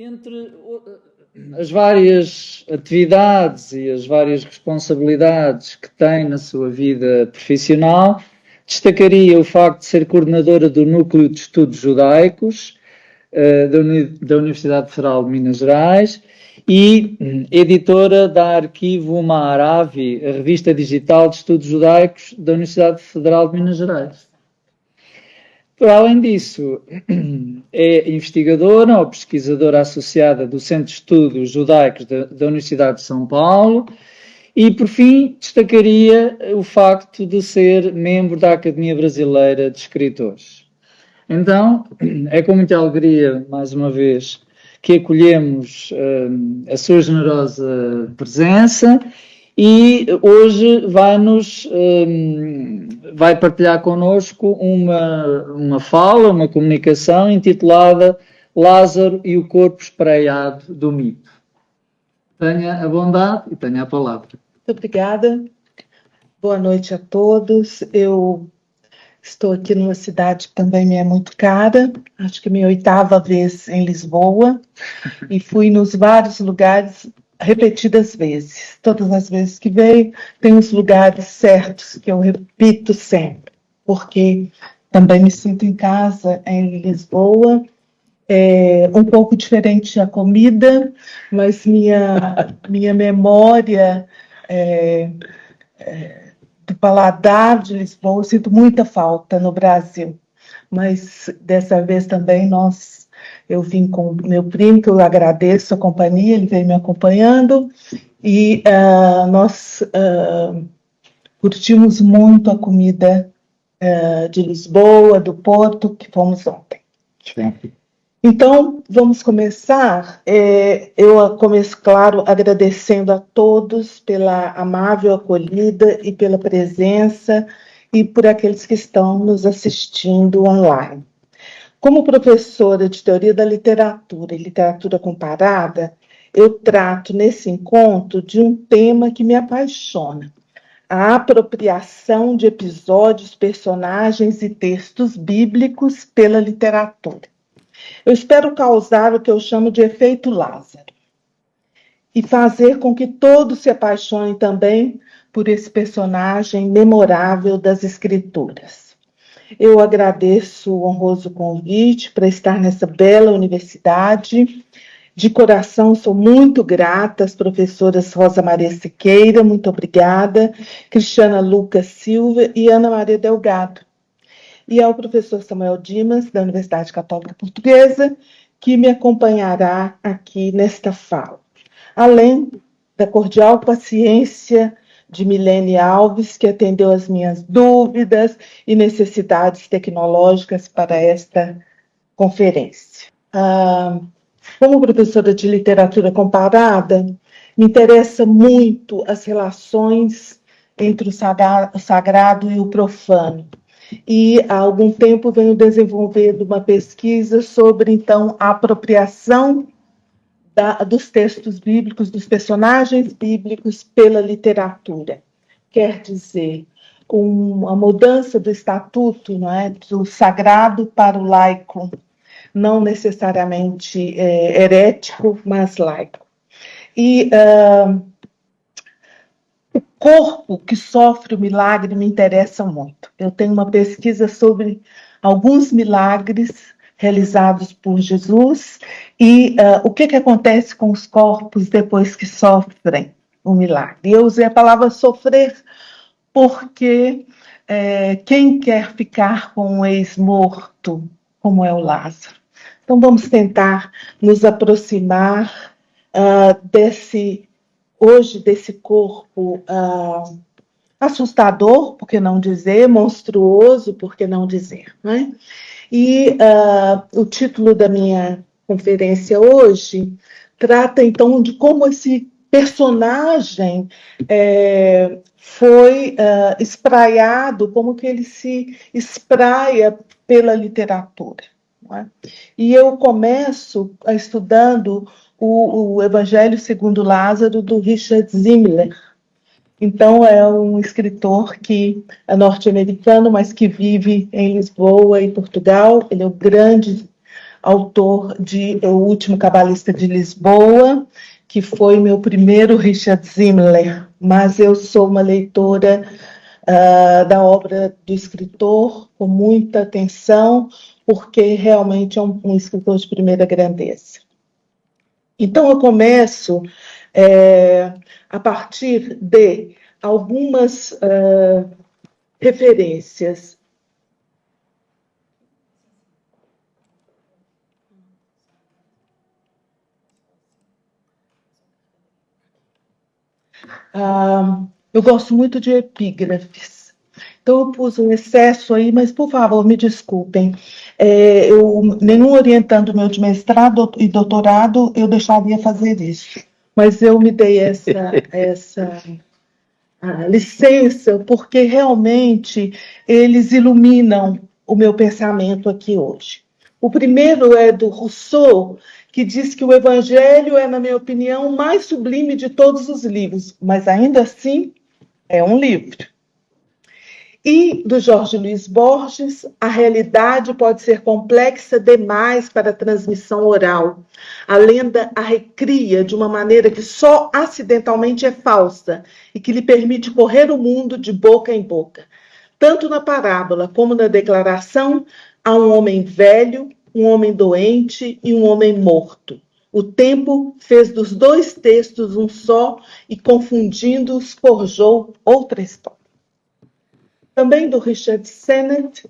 Entre as várias atividades e as várias responsabilidades que tem na sua vida profissional, destacaria o facto de ser coordenadora do Núcleo de Estudos Judaicos da Universidade Federal de Minas Gerais e editora da Arquivo Maaravi, a revista digital de estudos judaicos da Universidade Federal de Minas Gerais. Por além disso, é investigadora ou pesquisadora associada do Centro de Estudos Judaicos da Universidade de São Paulo e, por fim, destacaria o facto de ser membro da Academia Brasileira de Escritores. Então, é com muita alegria, mais uma vez, que acolhemos a sua generosa presença e hoje vai partilhar connosco uma fala, uma comunicação intitulada Lázaro e o corpo espreitado do mito. Tenha a bondade e tenha a palavra. Muito obrigada. Boa noite a todos. Eu estou aqui numa cidade que também me é muito cara, acho que é minha 8ª vez em Lisboa, e fui nos vários lugares repetidas vezes. Todas as vezes que veio, tem os lugares certos que eu repito sempre, porque também me sinto em casa em Lisboa. Um pouco diferente a comida, mas minha memória do paladar de Lisboa, eu sinto muita falta no Brasil. Mas dessa vez também eu vim com meu primo, que eu agradeço a companhia, ele veio me acompanhando, e nós curtimos muito a comida de Lisboa, do Porto, que fomos ontem. Sim. Então, vamos começar. Eu começo, claro, agradecendo a todos pela amável acolhida e pela presença e por aqueles que estão nos assistindo online. Como professora de Teoria da Literatura e Literatura Comparada, eu trato nesse encontro de um tema que me apaixona: a apropriação de episódios, personagens e textos bíblicos pela literatura. Eu espero causar o que eu chamo de efeito Lázaro e fazer com que todos se apaixonem também por esse personagem memorável das Escrituras. Eu agradeço o honroso convite para estar nessa bela universidade. De coração, sou muito grata às professoras Rosa Maria Siqueira, muito obrigada, Cristiana Lucas Silva e Ana Maria Delgado. E ao professor Samuel Dimas, da Universidade Católica Portuguesa, que me acompanhará aqui nesta fala. Além da cordial paciência de Milene Alves, que atendeu as minhas dúvidas e necessidades tecnológicas para esta conferência. Como professora de literatura comparada, me interessa muito as relações entre o sagrado e o profano. E há algum tempo venho desenvolvendo uma pesquisa sobre, então, a apropriação dos textos bíblicos, dos personagens bíblicos pela literatura. Quer dizer, uma mudança do estatuto, não é, do sagrado para o laico, não necessariamente herético, mas laico. E o corpo que sofre o milagre me interessa muito. Eu tenho uma pesquisa sobre alguns milagres realizados por Jesus e o que acontece com os corpos depois que sofrem o milagre. E eu usei a palavra sofrer porque quem quer ficar com um ex-morto, como é o Lázaro? Então vamos tentar nos aproximar desse corpo assustador, por que não dizer, monstruoso, por que não dizer, né? E o título da minha conferência hoje trata, então, de como esse personagem foi espraiado, como que ele se espraia pela literatura. Não é? E eu começo estudando o Evangelho segundo Lázaro, do Richard Zimmler. Então, é um escritor que é norte-americano, mas que vive em Lisboa e Portugal. Ele é o grande autor de O Último Cabalista de Lisboa, que foi meu primeiro Richard Zimmler, mas eu sou uma leitora da obra do escritor com muita atenção, porque realmente é um escritor de primeira grandeza. Então, eu começo a partir de algumas referências. Eu gosto muito de epígrafes. Então, eu pus um excesso aí, mas, por favor, me desculpem. Nenhum orientando meu de mestrado e doutorado, eu deixaria fazer isso. Mas eu me dei essa licença, porque realmente eles iluminam o meu pensamento aqui hoje. O primeiro é do Rousseau, que diz que o Evangelho é, na minha opinião, o mais sublime de todos os livros, mas ainda assim é um livro. E do Jorge Luiz Borges, a realidade pode ser complexa demais para a transmissão oral. A lenda a recria de uma maneira que só acidentalmente é falsa e que lhe permite correr o mundo de boca em boca. Tanto na parábola como na declaração, há um homem velho, um homem doente e um homem morto. O tempo fez dos dois textos um só e, confundindo-os, forjou outra história. Também do Richard Sennett,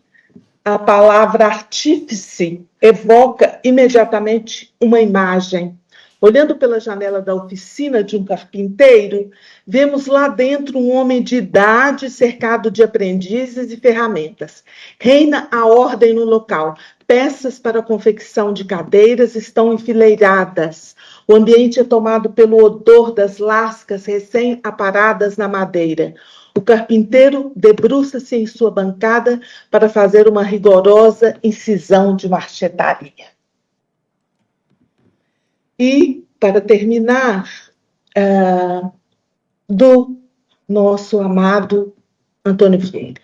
a palavra artífice evoca imediatamente uma imagem. Olhando pela janela da oficina de um carpinteiro, vemos lá dentro um homem de idade cercado de aprendizes e ferramentas. Reina a ordem no local. Peças para a confecção de cadeiras estão enfileiradas. O ambiente é tomado pelo odor das lascas recém-aparadas na madeira. O carpinteiro debruça-se em sua bancada para fazer uma rigorosa incisão de marchetaria. E, para terminar, do nosso amado Antônio Vieira.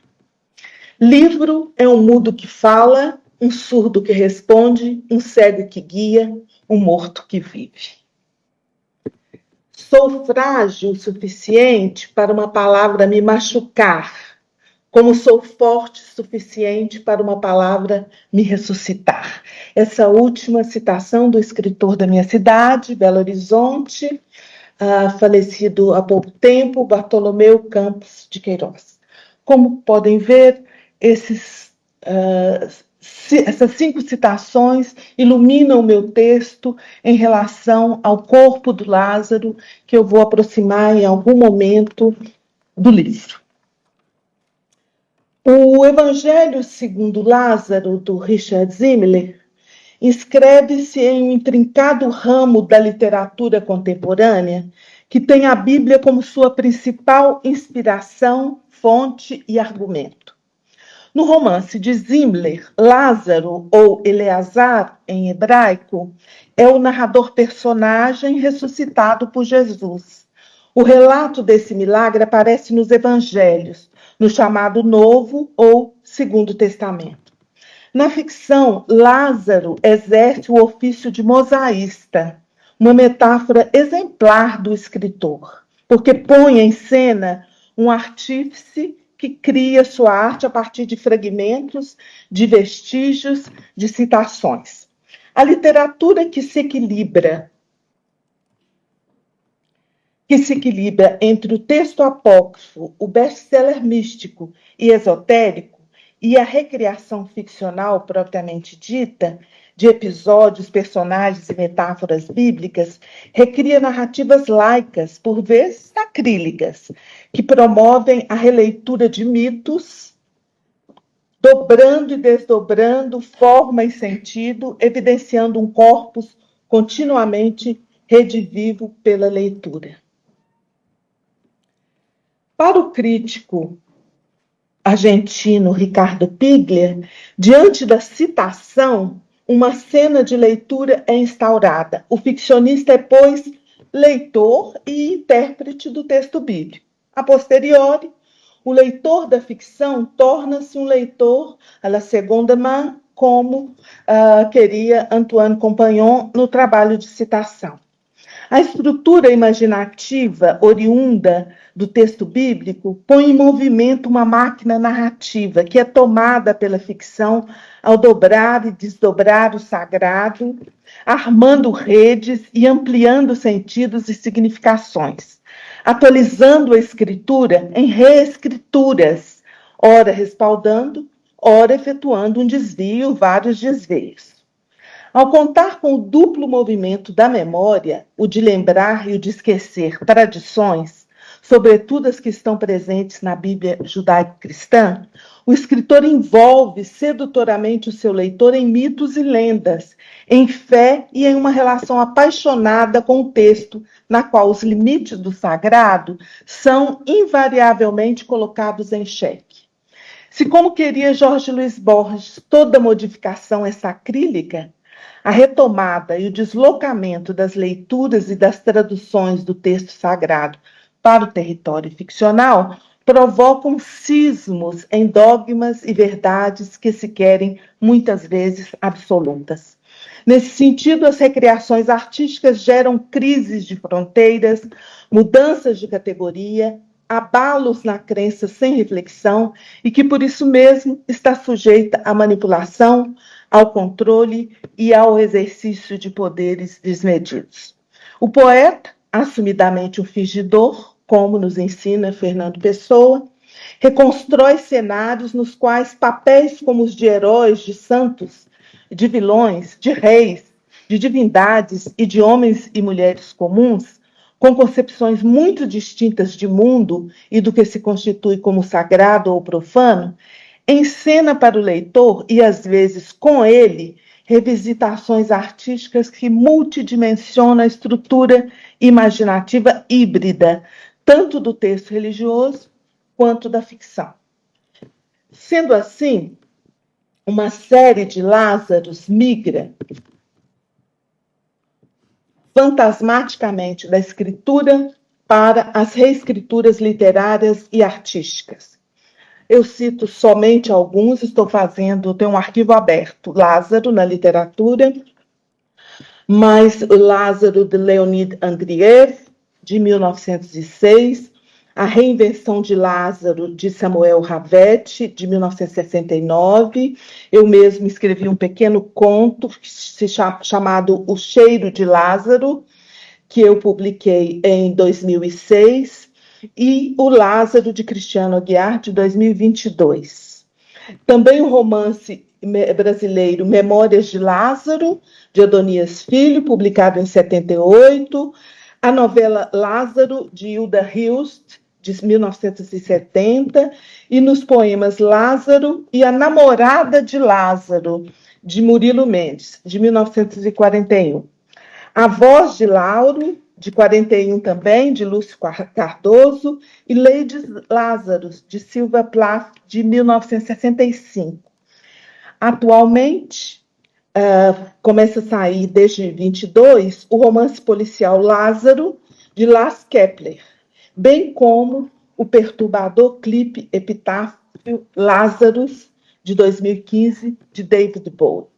Livro é um mudo que fala, um surdo que responde, um cego que guia, um morto que vive. Sou frágil o suficiente para uma palavra me machucar, como sou forte o suficiente para uma palavra me ressuscitar. Essa última citação do escritor da minha cidade, Belo Horizonte, falecido há pouco tempo, Bartolomeu Campos de Queiroz. Como podem ver, essas 5 citações iluminam o meu texto em relação ao corpo do Lázaro, que eu vou aproximar em algum momento do livro. O Evangelho segundo Lázaro, do Richard Zimmler, inscreve-se em um intrincado ramo da literatura contemporânea que tem a Bíblia como sua principal inspiração, fonte e argumento. No romance de Zimmler, Lázaro, ou Eleazar, em hebraico, é o narrador personagem ressuscitado por Jesus. O relato desse milagre aparece nos evangelhos, no chamado Novo ou Segundo Testamento. Na ficção, Lázaro exerce o ofício de mosaísta, uma metáfora exemplar do escritor, porque põe em cena um artífice que cria sua arte a partir de fragmentos, de vestígios, de citações. A literatura que se equilibra entre o texto apócrifo, o best-seller místico e esotérico, e a recriação ficcional propriamente dita, de episódios, personagens e metáforas bíblicas, recria narrativas laicas, por vezes acrílicas, que promovem a releitura de mitos, dobrando e desdobrando forma e sentido, evidenciando um corpus continuamente redivivo pela leitura. Para o crítico argentino Ricardo Piglia, diante da citação, uma cena de leitura é instaurada. O ficcionista é, pois, leitor e intérprete do texto bíblico. A posteriori, o leitor da ficção torna-se um leitor à la seconda main como queria Antoine Compagnon no trabalho de citação. A estrutura imaginativa oriunda do texto bíblico põe em movimento uma máquina narrativa que é tomada pela ficção ao dobrar e desdobrar o sagrado, armando redes e ampliando sentidos e significações, atualizando a escritura em reescrituras, ora respaldando, ora efetuando um desvio, vários desvios. Ao contar com o duplo movimento da memória, o de lembrar e o de esquecer tradições, sobretudo as que estão presentes na Bíblia judaico-cristã, o escritor envolve sedutoramente o seu leitor em mitos e lendas, em fé e em uma relação apaixonada com o texto, na qual os limites do sagrado são invariavelmente colocados em xeque. Se, como queria Jorge Luiz Borges, toda modificação é sacrílega, a retomada e o deslocamento das leituras e das traduções do texto sagrado para o território ficcional provocam cismos em dogmas e verdades que se querem, muitas vezes, absolutas. Nesse sentido, as recriações artísticas geram crises de fronteiras, mudanças de categoria, abalos na crença sem reflexão e que, por isso mesmo, está sujeita à manipulação, ao controle e ao exercício de poderes desmedidos. O poeta, assumidamente um fingidor, como nos ensina Fernando Pessoa, reconstrói cenários nos quais papéis como os de heróis, de santos, de vilões, de reis, de divindades e de homens e mulheres comuns, com concepções muito distintas de mundo e do que se constitui como sagrado ou profano, encena para o leitor, e às vezes com ele, revisitações artísticas que multidimensionam a estrutura imaginativa híbrida, tanto do texto religioso quanto da ficção. Sendo assim, uma série de Lázaros migra fantasmaticamente da escritura para as reescrituras literárias e artísticas. Eu cito somente alguns, tenho um arquivo aberto, Lázaro na literatura, mas Lázaro de Leonid Andriev, de 1906, A Reinvenção de Lázaro, de Samuel Havet, de 1969. Eu mesmo escrevi um pequeno conto chamado O Cheiro de Lázaro, que eu publiquei em 2006. E o Lázaro, de Cristiano Aguiar, de 2022. Também o romance brasileiro Memórias de Lázaro, de Adonias Filho, publicado em 78. A novela Lázaro, de Hilda Hilst, de 1970. E nos poemas Lázaro e A Namorada de Lázaro, de Murilo Mendes, de 1941. A Voz de Lauro, de 41 também, de Lúcio Cardoso, e Lady Lázaros, de Silva Plath, de 1965. Atualmente, começa a sair, desde 22, o romance policial Lázaro, de Lars Kepler, bem como o perturbador clipe Epitáfio Lázaros, de 2015, de David Bowie.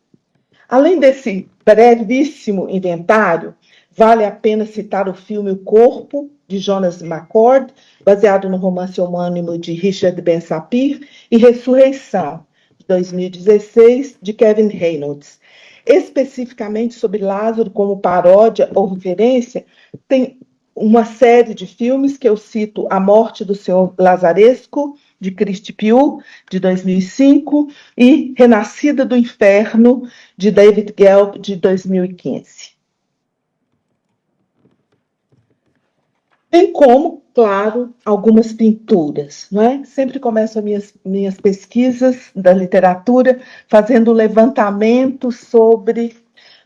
Além desse brevíssimo inventário, vale a pena citar o filme O Corpo, de Jonas McCord, baseado no romance homônimo de Richard Ben Sapir, e Ressurreição, de 2016, de Kevin Reynolds. Especificamente sobre Lázaro como paródia ou referência, tem uma série de filmes que eu cito: A Morte do Senhor Lazaresco, de Christy Pugh, de 2005, e Renascida do Inferno, de David Gelb, de 2015. Bem como, claro, algumas pinturas, não é? Sempre começo as minhas pesquisas da literatura fazendo um levantamento sobre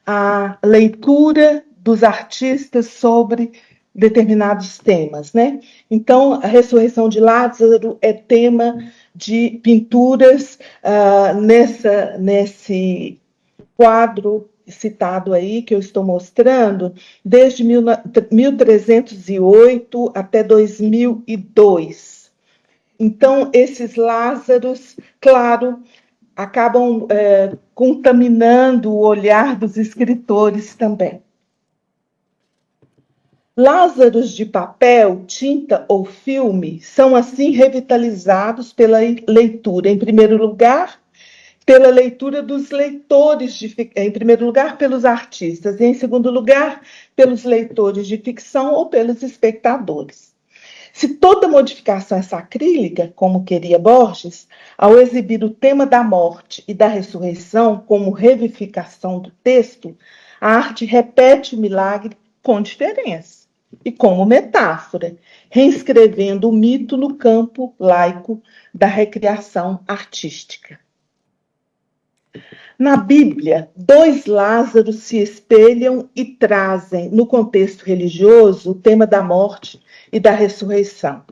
a leitura dos artistas sobre determinados temas, né? Então, a ressurreição de Lázaro é tema de pinturas nesse quadro citado aí, que eu estou mostrando, desde 1308 até 2002. Então, esses Lázaros, claro, acabam contaminando o olhar dos escritores também. Lázaros de papel, tinta ou filme são assim revitalizados pela leitura. Em primeiro lugar, pela leitura dos leitores, em primeiro lugar, pelos artistas, e em segundo lugar, pelos leitores de ficção ou pelos espectadores. Se toda modificação é sacrílega, como queria Borges, ao exibir o tema da morte e da ressurreição como revivificação do texto, a arte repete o milagre com diferença e como metáfora, reescrevendo o mito no campo laico da recriação artística. Na Bíblia, dois Lázaros se espelham e trazem, no contexto religioso, o tema da morte e da ressurreição.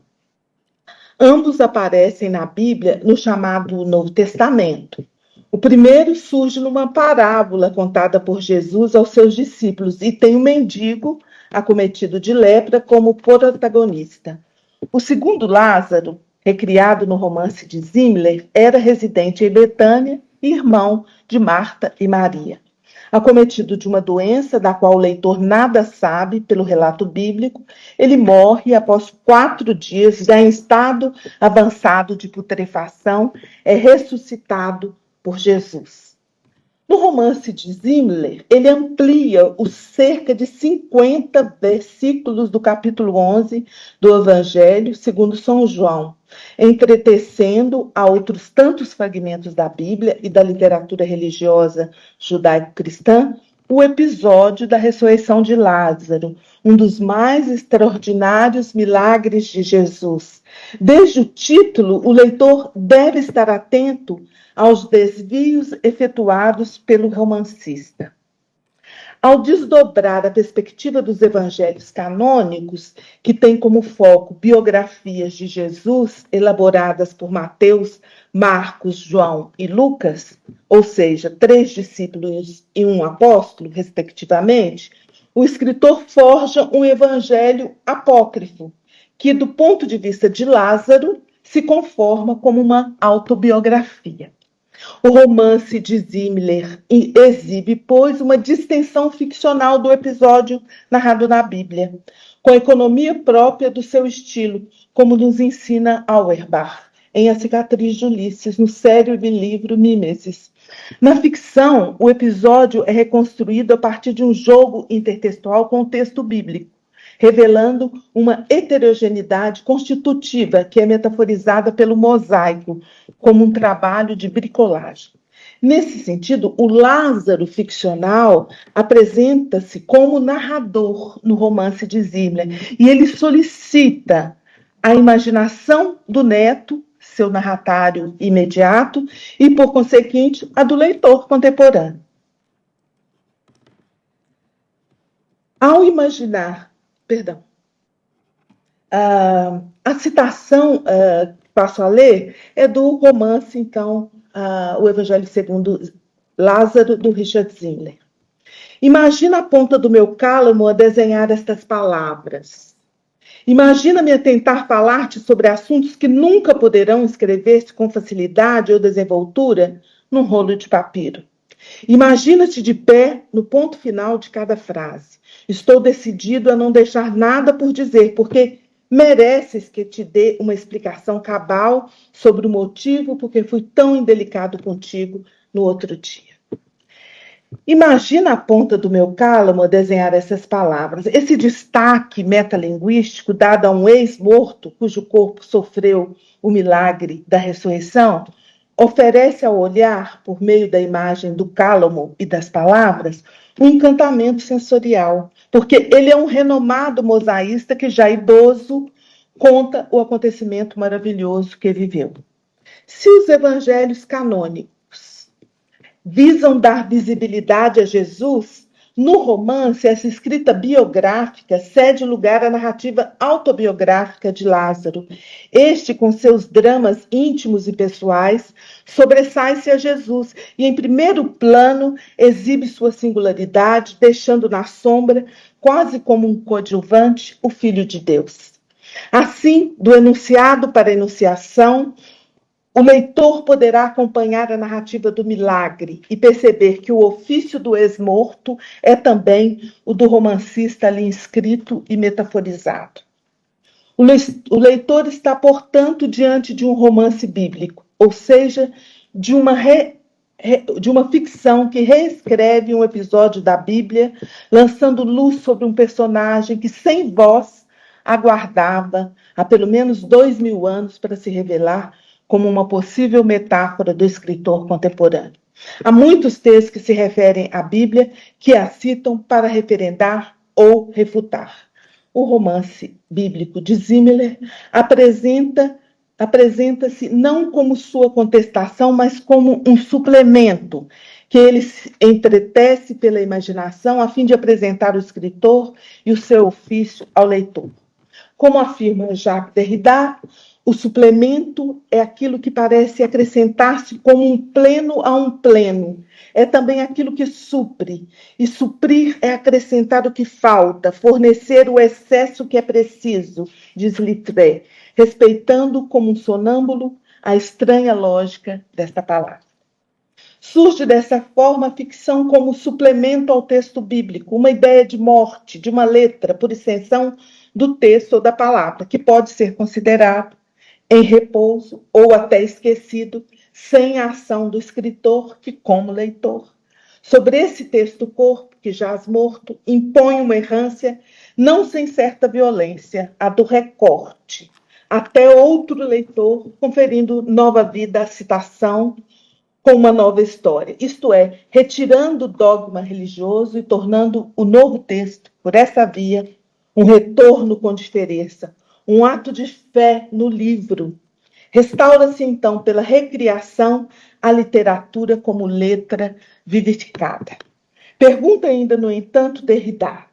Ambos aparecem na Bíblia no chamado Novo Testamento. O primeiro surge numa parábola contada por Jesus aos seus discípulos e tem um mendigo acometido de lepra como protagonista. O segundo Lázaro, recriado no romance de Zimler, era residente em Betânia e irmão de Marta e Maria. Acometido de uma doença da qual o leitor nada sabe pelo relato bíblico, ele morre após 4 dias, já em estado avançado de putrefação, é ressuscitado por Jesus. No romance de Zimler, ele amplia os cerca de 50 versículos do capítulo 11 do Evangelho segundo São João, entretecendo a outros tantos fragmentos da Bíblia e da literatura religiosa judaico-cristã o episódio da ressurreição de Lázaro, um dos mais extraordinários milagres de Jesus. Desde o título, o leitor deve estar atento aos desvios efetuados pelo romancista. Ao desdobrar a perspectiva dos evangelhos canônicos, que tem como foco biografias de Jesus elaboradas por Mateus, Marcos, João e Lucas, ou seja, 3 discípulos e 1 apóstolo, respectivamente, o escritor forja um evangelho apócrifo, que, do ponto de vista de Lázaro, se conforma como uma autobiografia. O romance de Zimler exibe, pois, uma distensão ficcional do episódio narrado na Bíblia, com a economia própria do seu estilo, como nos ensina Auerbach, em A Cicatriz de Ulisses, no célebre livro Mimesis. Na ficção, o episódio é reconstruído a partir de um jogo intertextual com o texto bíblico, revelando uma heterogeneidade constitutiva que é metaforizada pelo mosaico, como um trabalho de bricolagem. Nesse sentido, o Lázaro ficcional apresenta-se como narrador no romance de Zimler, e ele solicita a imaginação do neto, seu narratário imediato, e, por consequente, a do leitor contemporâneo. Ao imaginar a citação que passo a ler é do romance, então, O Evangelho segundo Lázaro, do Richard Zimler. Imagina a ponta do meu cálamo a desenhar estas palavras. Imagina-me a tentar falar-te sobre assuntos que nunca poderão escrever-se com facilidade ou desenvoltura num rolo de papiro. Imagina-te de pé no ponto final de cada frase. Estou decidido a não deixar nada por dizer, porque mereces que te dê uma explicação cabal sobre o motivo por que fui tão indelicado contigo no outro dia. Imagina a ponta do meu cálamo a desenhar essas palavras. Esse destaque metalinguístico dado a um ex-morto cujo corpo sofreu o milagre da ressurreição oferece ao olhar, por meio da imagem do cálamo e das palavras, um encantamento sensorial, porque ele é um renomado mosaísta que, já idoso, conta o acontecimento maravilhoso que viveu. Se os evangelhos canônicos visam dar visibilidade a Jesus, no romance, essa escrita biográfica cede lugar à narrativa autobiográfica de Lázaro. Este, com seus dramas íntimos e pessoais, sobressai-se a Jesus e, em primeiro plano, exibe sua singularidade, deixando na sombra, quase como um coadjuvante, o Filho de Deus. Assim, do enunciado para a enunciação, O leitor poderá acompanhar a narrativa do milagre e perceber que o ofício do ex-morto é também o do romancista ali inscrito e metaforizado. O leitor está, portanto, diante de um romance bíblico, ou seja, de uma ficção que reescreve um episódio da Bíblia, lançando luz sobre um personagem que, sem voz, aguardava há pelo menos 2000 anos para se revelar como uma possível metáfora do escritor contemporâneo. Há muitos textos que se referem à Bíblia que a citam para referendar ou refutar. O romance bíblico de Zimmler apresenta-se não como sua contestação, mas como um suplemento, que ele se entretece pela imaginação a fim de apresentar o escritor e o seu ofício ao leitor. Como afirma Jacques Derrida, o suplemento é aquilo que parece acrescentar-se como um pleno a um pleno. É também aquilo que supre. E suprir é acrescentar o que falta, fornecer o excesso que é preciso, diz Littré, respeitando como um sonâmbulo a estranha lógica desta palavra. Surge dessa forma a ficção como suplemento ao texto bíblico, uma ideia de morte, de uma letra, por extensão do texto ou da palavra, que pode ser considerado em repouso ou até esquecido, sem a ação do escritor que, como leitor, sobre esse texto-corpo que jaz morto, impõe uma errância não sem certa violência, a do recorte, até outro leitor conferindo nova vida à citação com uma nova história, isto é, retirando o dogma religioso e tornando o novo texto, por essa via, um retorno com diferença, um ato de fé no livro. Restaura-se, então, pela recriação, a literatura como letra vivificada. Pergunta ainda, no entanto, Derrida.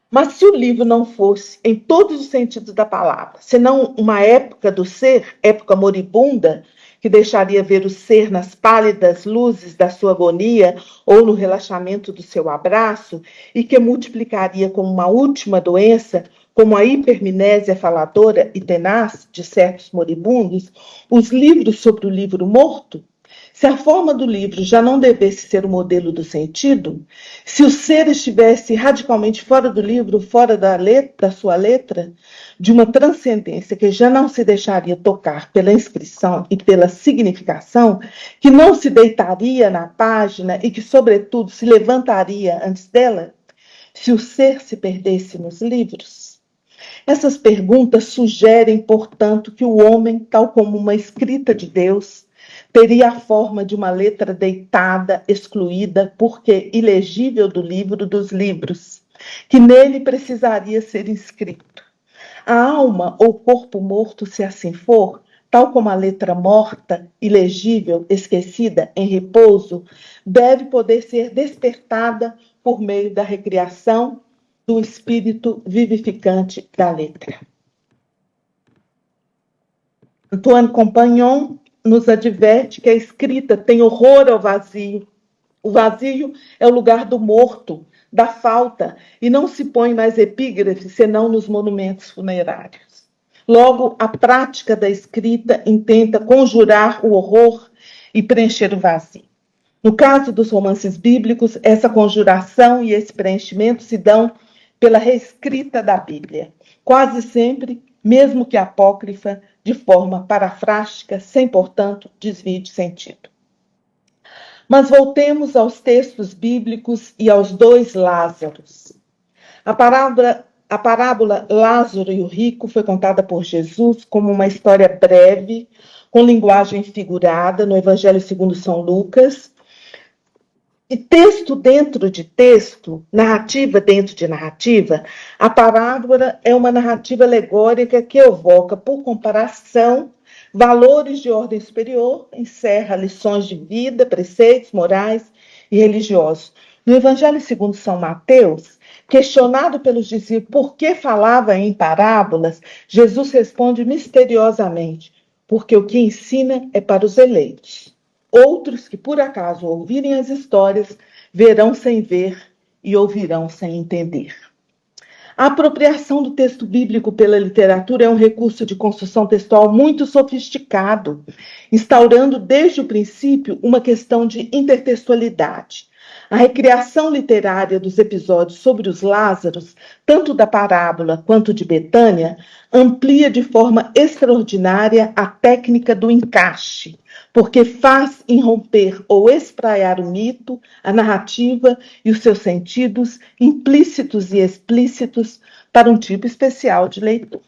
Mas se o livro não fosse, em todos os sentidos da palavra, senão uma época do ser, época moribunda, que deixaria ver o ser nas pálidas luzes da sua agonia ou no relaxamento do seu abraço, e que multiplicaria como uma última doença, como a hipermnésia faladora e tenaz de certos moribundos, os livros sobre o livro morto? Se a forma do livro já não devesse ser o modelo do sentido, se o ser estivesse radicalmente fora do livro, fora da sua letra, de uma transcendência que já não se deixaria tocar pela inscrição e pela significação, que não se deitaria na página e que, sobretudo, se levantaria antes dela, se o ser se perdesse nos livros? Essas perguntas sugerem, portanto, que o homem, tal como uma escrita de Deus, teria a forma de uma letra deitada, excluída, porque ilegível do livro dos livros, que nele precisaria ser inscrito. A alma ou corpo morto, se assim for, tal como a letra morta, ilegível, esquecida, em repouso, deve poder ser despertada por meio da recriação do espírito vivificante da letra. Antoine Compagnon nos adverte que a escrita tem horror ao vazio. O vazio é o lugar do morto, da falta, e não se põe mais epígrafe senão nos monumentos funerários. Logo, a prática da escrita intenta conjurar o horror e preencher o vazio. No caso dos romances bíblicos, essa conjuração e esse preenchimento se dão pela reescrita da Bíblia, quase sempre, mesmo que apócrifa, de forma parafrástica, sem, portanto, desvio de sentido. Mas voltemos aos textos bíblicos e aos dois Lázaros. A parábola Lázaro e o Rico foi contada por Jesus como uma história breve, com linguagem figurada, no Evangelho segundo São Lucas. E texto dentro de texto, narrativa dentro de narrativa, a parábola é uma narrativa alegórica que evoca, por comparação, valores de ordem superior, encerra lições de vida, preceitos morais e religiosos. No Evangelho segundo São Mateus, questionado pelos discípulos por que falava em parábolas, Jesus responde misteriosamente, porque o que ensina é para os eleitos. Outros que, por acaso, ouvirem as histórias, verão sem ver e ouvirão sem entender. A apropriação do texto bíblico pela literatura é um recurso de construção textual muito sofisticado, instaurando desde o princípio uma questão de intertextualidade. A recriação literária dos episódios sobre os Lázaros, tanto da parábola quanto de Betânia, amplia de forma extraordinária a técnica do encaixe, porque faz irromper ou espraiar o mito, a narrativa e os seus sentidos implícitos e explícitos para um tipo especial de leitor.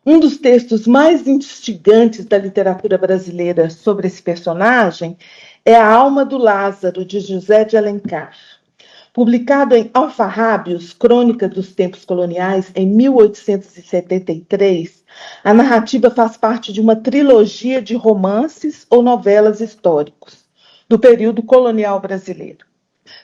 Um dos textos mais instigantes da literatura brasileira sobre esse personagem é A Alma do Lázaro, de José de Alencar. Publicado em Alfarrábios, Crônica dos Tempos Coloniais, em 1873, a narrativa faz parte de uma trilogia de romances ou novelas históricos do período colonial brasileiro.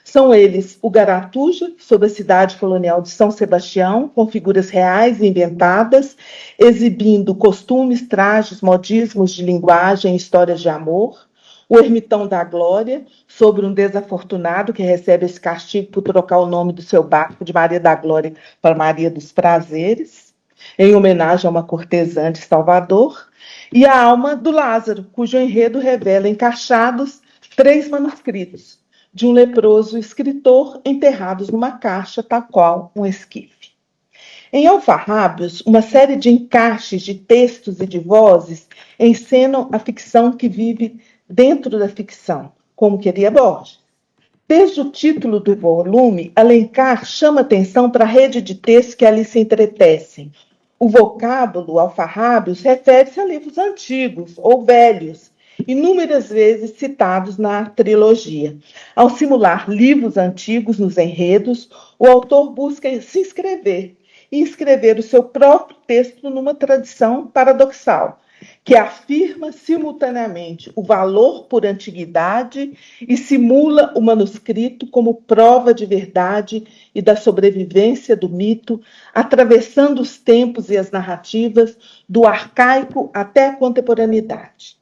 São eles o Garatuja, sobre a cidade colonial de São Sebastião, com figuras reais e inventadas, exibindo costumes, trajes, modismos de linguagem e histórias de amor. O Ermitão da Glória, sobre um desafortunado que recebe esse castigo por trocar o nome do seu barco de Maria da Glória para Maria dos Prazeres, em homenagem a uma cortesã de Salvador. E a Alma do Lázaro, cujo enredo revela encaixados 3 manuscritos de um leproso escritor enterrados numa caixa, tal qual um esquife. Em Alfarrábios, uma série de encaixes de textos e de vozes encenam a ficção que vive dentro da ficção, como queria Borges. Desde o título do volume, Alencar chama atenção para a rede de textos que ali se entretecem. O vocábulo Alfarrábios refere-se a livros antigos ou velhos, inúmeras vezes citados na trilogia. Ao simular livros antigos nos enredos, o autor busca se inscrever e escrever o seu próprio texto numa tradição paradoxal, que afirma simultaneamente o valor por antiguidade e simula o manuscrito como prova de verdade e da sobrevivência do mito, atravessando os tempos e as narrativas do arcaico até a contemporaneidade.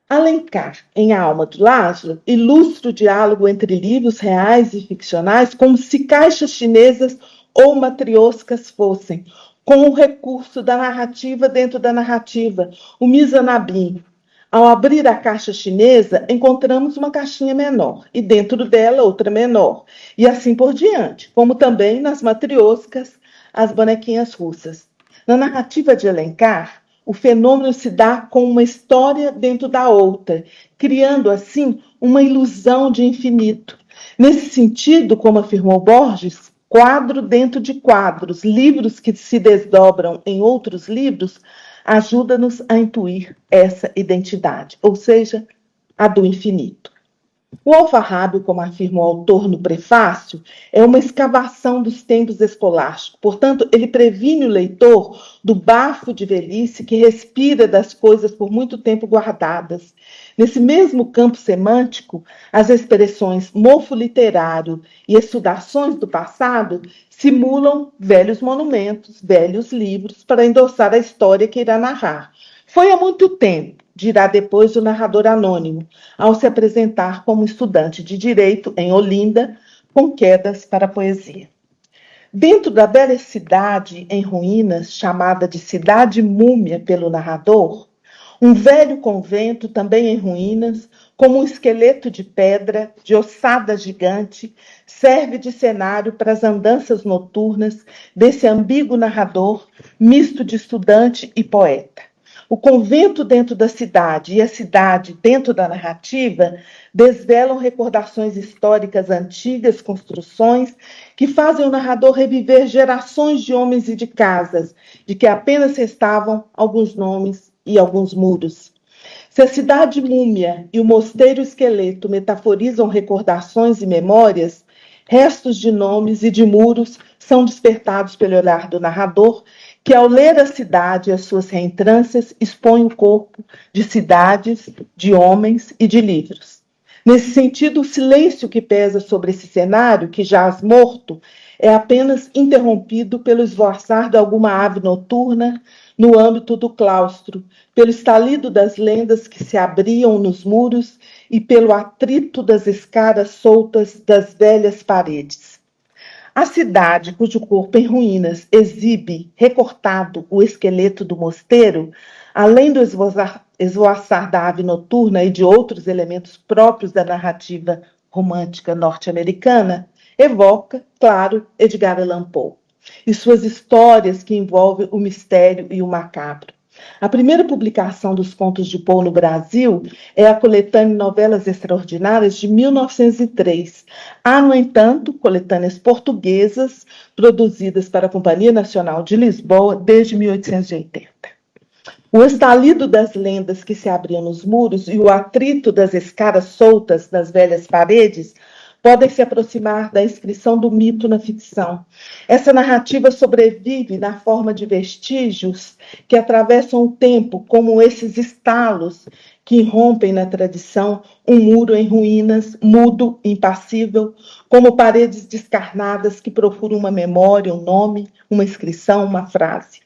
Alencar, em A Alma do Lázaro, ilustra o diálogo entre livros reais e ficcionais como se caixas chinesas ou matrioscas fossem, com o recurso da narrativa dentro da narrativa, o Mizanabim. Ao abrir a caixa chinesa, encontramos uma caixinha menor, e dentro dela outra menor, e assim por diante, como também nas matrioscas, as bonequinhas russas. Na narrativa de Alencar, o fenômeno se dá com uma história dentro da outra, criando, assim, uma ilusão de infinito. Nesse sentido, como afirmou Borges, quadro dentro de quadros, livros que se desdobram em outros livros, ajuda-nos a intuir essa identidade, ou seja, a do infinito. O Alfarrábio, como afirma o autor no prefácio, é uma escavação dos tempos escolásticos. Portanto, ele previne o leitor do bafo de velhice que respira das coisas por muito tempo guardadas. Nesse mesmo campo semântico, as expressões mofo literário e estudações do passado simulam velhos monumentos, velhos livros, para endossar a história que irá narrar. Foi há muito tempo, dirá depois o narrador anônimo, ao se apresentar como estudante de Direito em Olinda, com quedas para a poesia. Dentro da bela cidade em ruínas, chamada de Cidade Múmia pelo narrador, um velho convento também em ruínas, como um esqueleto de pedra, de ossada gigante, serve de cenário para as andanças noturnas desse ambíguo narrador, misto de estudante e poeta. O convento dentro da cidade e a cidade dentro da narrativa desvelam recordações históricas antigas, construções que fazem o narrador reviver gerações de homens e de casas, de que apenas restavam alguns nomes e alguns muros. Se a cidade múmia e o mosteiro esqueleto metaforizam recordações e memórias, restos de nomes e de muros são despertados pelo olhar do narrador, que ao ler a cidade e as suas reentrâncias, expõe o corpo de cidades, de homens e de livros. Nesse sentido, o silêncio que pesa sobre esse cenário, que jaz morto, é apenas interrompido pelo esvoaçar de alguma ave noturna no âmbito do claustro, pelo estalido das lendas que se abriam nos muros e pelo atrito das escadas soltas das velhas paredes. A cidade, cujo corpo em ruínas exibe, recortado, o esqueleto do mosteiro, além do esvoaçar da ave noturna e de outros elementos próprios da narrativa romântica norte-americana, evoca, claro, Edgar Allan Poe e suas histórias que envolvem o mistério e o macabro. A primeira publicação dos contos de Poe no Brasil é a coletânea Novelas Extraordinárias de 1903. Há, no entanto, coletâneas portuguesas produzidas para a Companhia Nacional de Lisboa desde 1880. O estalido das lendas que se abriam nos muros e o atrito das escadas soltas das velhas paredes podem se aproximar da inscrição do mito na ficção. Essa narrativa sobrevive na forma de vestígios que atravessam o tempo, como esses estalos que irrompem na tradição um muro em ruínas, mudo, impassível, como paredes descarnadas que procuram uma memória, um nome, uma inscrição, uma frase,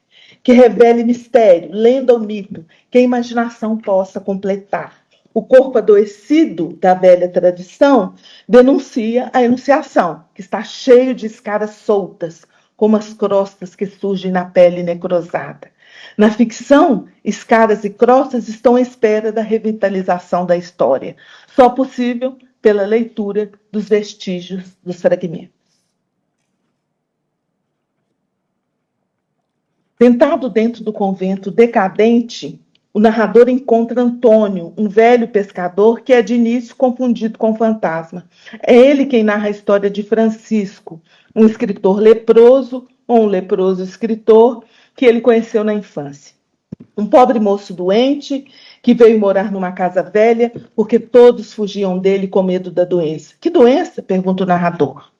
que revele mistério, lenda ou mito, que a imaginação possa completar. O corpo adoecido da velha tradição denuncia a enunciação, que está cheio de escaras soltas, como as crostas que surgem na pele necrosada. Na ficção, escaras e crostas estão à espera da revitalização da história, só possível pela leitura dos vestígios dos fragmentos. Sentado dentro do convento decadente, o narrador encontra Antônio, um velho pescador que é de início confundido com o fantasma. É ele quem narra a história de Francisco, um escritor leproso ou um leproso escritor que ele conheceu na infância. Um pobre moço doente que veio morar numa casa velha porque todos fugiam dele com medo da doença. Que doença? Pergunta o narrador.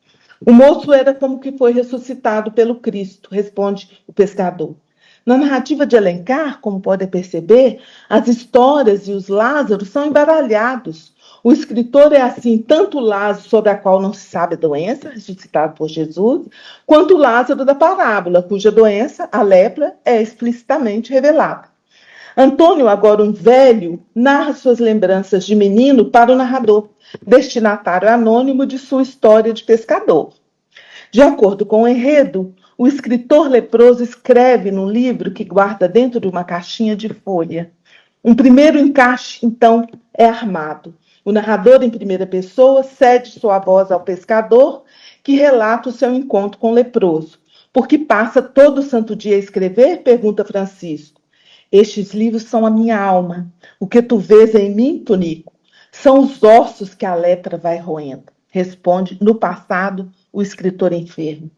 O moço era como que foi ressuscitado pelo Cristo, responde o pescador. Na narrativa de Alencar, como podem perceber, as histórias e os Lázaros são embaralhados. O escritor é assim tanto o Lázaro sobre a qual não se sabe a doença, ressuscitado por Jesus, quanto o Lázaro da parábola, cuja doença, a lepra, é explicitamente revelada. Antônio, agora um velho, narra suas lembranças de menino para o narrador, destinatário anônimo de sua história de pescador. De acordo com o enredo, o escritor leproso escreve num livro que guarda dentro de uma caixinha de folha. Um primeiro encaixe, então, é armado. O narrador, em primeira pessoa, cede sua voz ao pescador, que relata o seu encontro com o leproso. Por que passa todo o santo dia a escrever? Pergunta Francisco. Estes livros são a minha alma. O que tu vês em mim, Tonico, são os ossos que a lepra vai roendo. Responde, no passado, o escritor enfermo.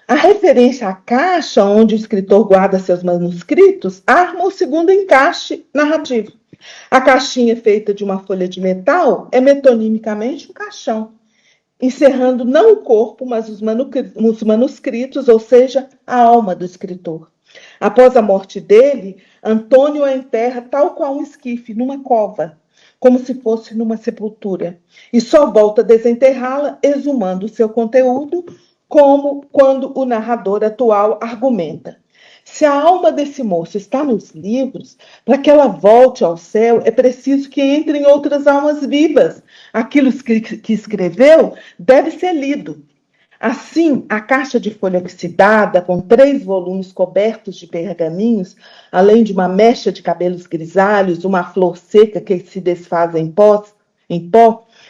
A referência à caixa onde o escritor guarda seus manuscritos arma o segundo encaixe narrativo. A caixinha feita de uma folha de metal é metonimicamente um caixão, encerrando não o corpo, mas os manuscritos, ou seja, a alma do escritor. Após a morte dele, Antônio a enterra tal qual um esquife, numa cova, como se fosse numa sepultura, e só volta a desenterrá-la exumando o seu conteúdo, como quando o narrador atual argumenta. Se a alma desse moço está nos livros, para que ela volte ao céu, é preciso que entrem outras almas vivas. Aquilo que escreveu deve ser lido. Assim, a caixa de folha oxidada, com 3 volumes cobertos de pergaminhos, além de uma mecha de cabelos grisalhos, uma flor seca que se desfaz em pó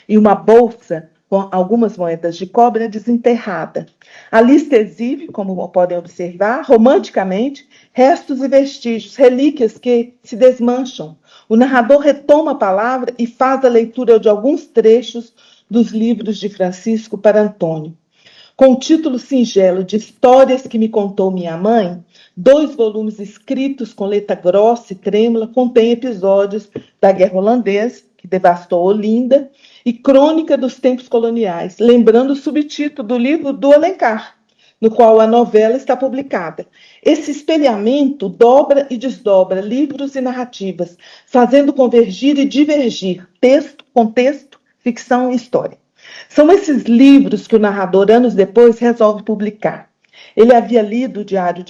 e uma bolsa com algumas moedas de cobre desenterrada. A lista exibe, como podem observar, romanticamente, restos e vestígios, relíquias que se desmancham. O narrador retoma a palavra e faz a leitura de alguns trechos dos livros de Francisco para Antônio. Com o título singelo de Histórias que me contou minha mãe, 2 volumes escritos com letra grossa e trêmula contêm episódios da Guerra Holandesa, que devastou Olinda, e Crônica dos Tempos Coloniais, lembrando o subtítulo do livro do Alencar, no qual a novela está publicada. Esse espelhamento dobra e desdobra livros e narrativas, fazendo convergir e divergir texto, contexto, ficção e história. São esses livros que o narrador, anos depois, resolve publicar. Ele havia lido o Diário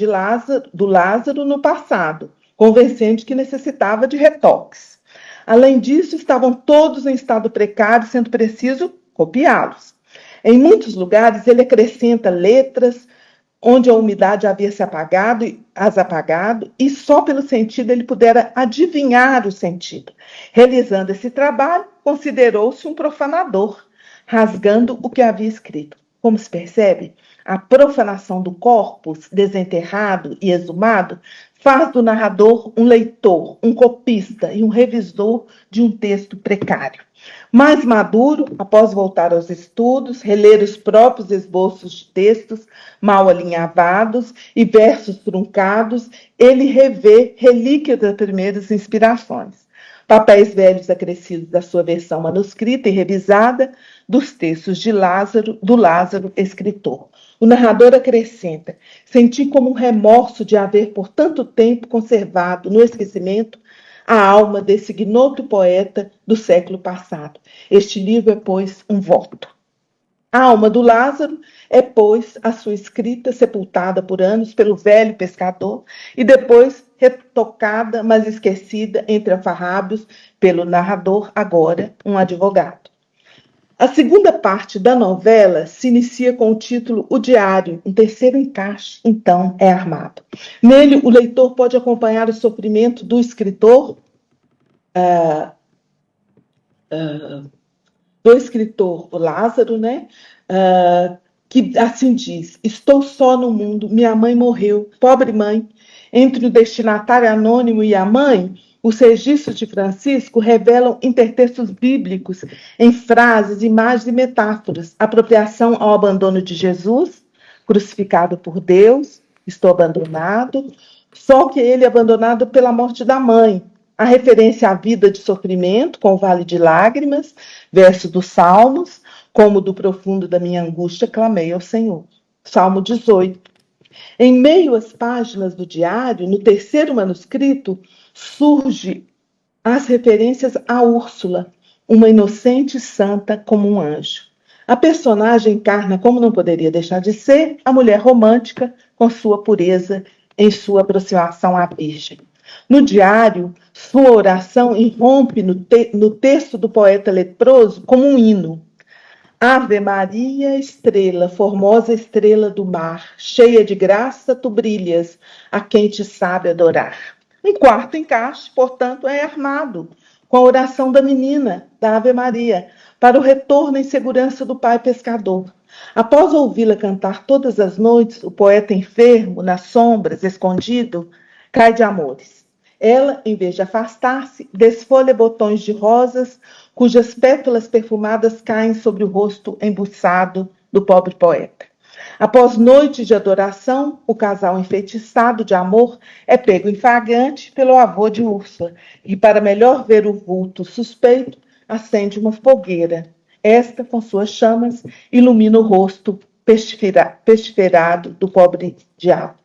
do Lázaro no passado, convencendo que necessitava de retoques. Além disso, estavam todos em estado precário, sendo preciso copiá-los. Em muitos lugares, ele acrescenta letras onde a umidade havia as apagado, e só pelo sentido ele pudera adivinhar o sentido. Realizando esse trabalho, considerou-se um profanador, rasgando o que havia escrito. Como se percebe, a profanação do corpus desenterrado e exumado faz do narrador um leitor, um copista e um revisor de um texto precário. Mais maduro, após voltar aos estudos, reler os próprios esboços de textos mal alinhavados e versos truncados, ele revê relíquias das primeiras inspirações. Papéis velhos acrescidos da sua versão manuscrita e revisada dos textos do Lázaro, escritor. O narrador acrescenta: senti como um remorso de haver por tanto tempo conservado no esquecimento a alma desse ignoto poeta do século passado. Este livro é, pois, um voto. A alma do Lázaro é, pois, a sua escrita, sepultada por anos pelo velho pescador e depois retocada, mas esquecida entre alfarrábios pelo narrador, agora um advogado. A segunda parte da novela se inicia com o título O Diário, um terceiro encaixe, então, é armado. Nele, o leitor pode acompanhar o sofrimento do escritor, o Lázaro, né? Que assim diz: estou só no mundo, minha mãe morreu, pobre mãe. Entre o destinatário anônimo e a mãe, os registros de Francisco revelam intertextos bíblicos em frases, imagens e metáforas. Apropriação ao abandono de Jesus, crucificado por Deus, estou abandonado, só que ele é abandonado pela morte da mãe. A referência à vida de sofrimento, com o vale de lágrimas, verso dos Salmos, como do profundo da minha angústia clamei ao Senhor. Salmo 18. Em meio às páginas do diário, no terceiro manuscrito, surge as referências a Úrsula, uma inocente santa como um anjo. A personagem encarna, como não poderia deixar de ser, a mulher romântica com sua pureza em sua aproximação à Virgem. No diário, sua oração irrompe no texto do poeta leproso como um hino. Ave Maria, estrela, formosa estrela do mar, cheia de graça, tu brilhas, a quem te sabe adorar. Um quarto encaixe, portanto, é armado com a oração da menina, da Ave Maria, para o retorno em segurança do pai pescador. Após ouvi-la cantar todas as noites, o poeta enfermo, nas sombras, escondido, cai de amores. Ela, em vez de afastar-se, desfolha botões de rosas, cujas pétalas perfumadas caem sobre o rosto embuçado do pobre poeta. Após noites de adoração, o casal enfeitiçado de amor é pego em flagrante pelo avô de Úrsula, e, para melhor ver o vulto suspeito, acende uma fogueira. Esta, com suas chamas, ilumina o rosto pestiferado do pobre diabo.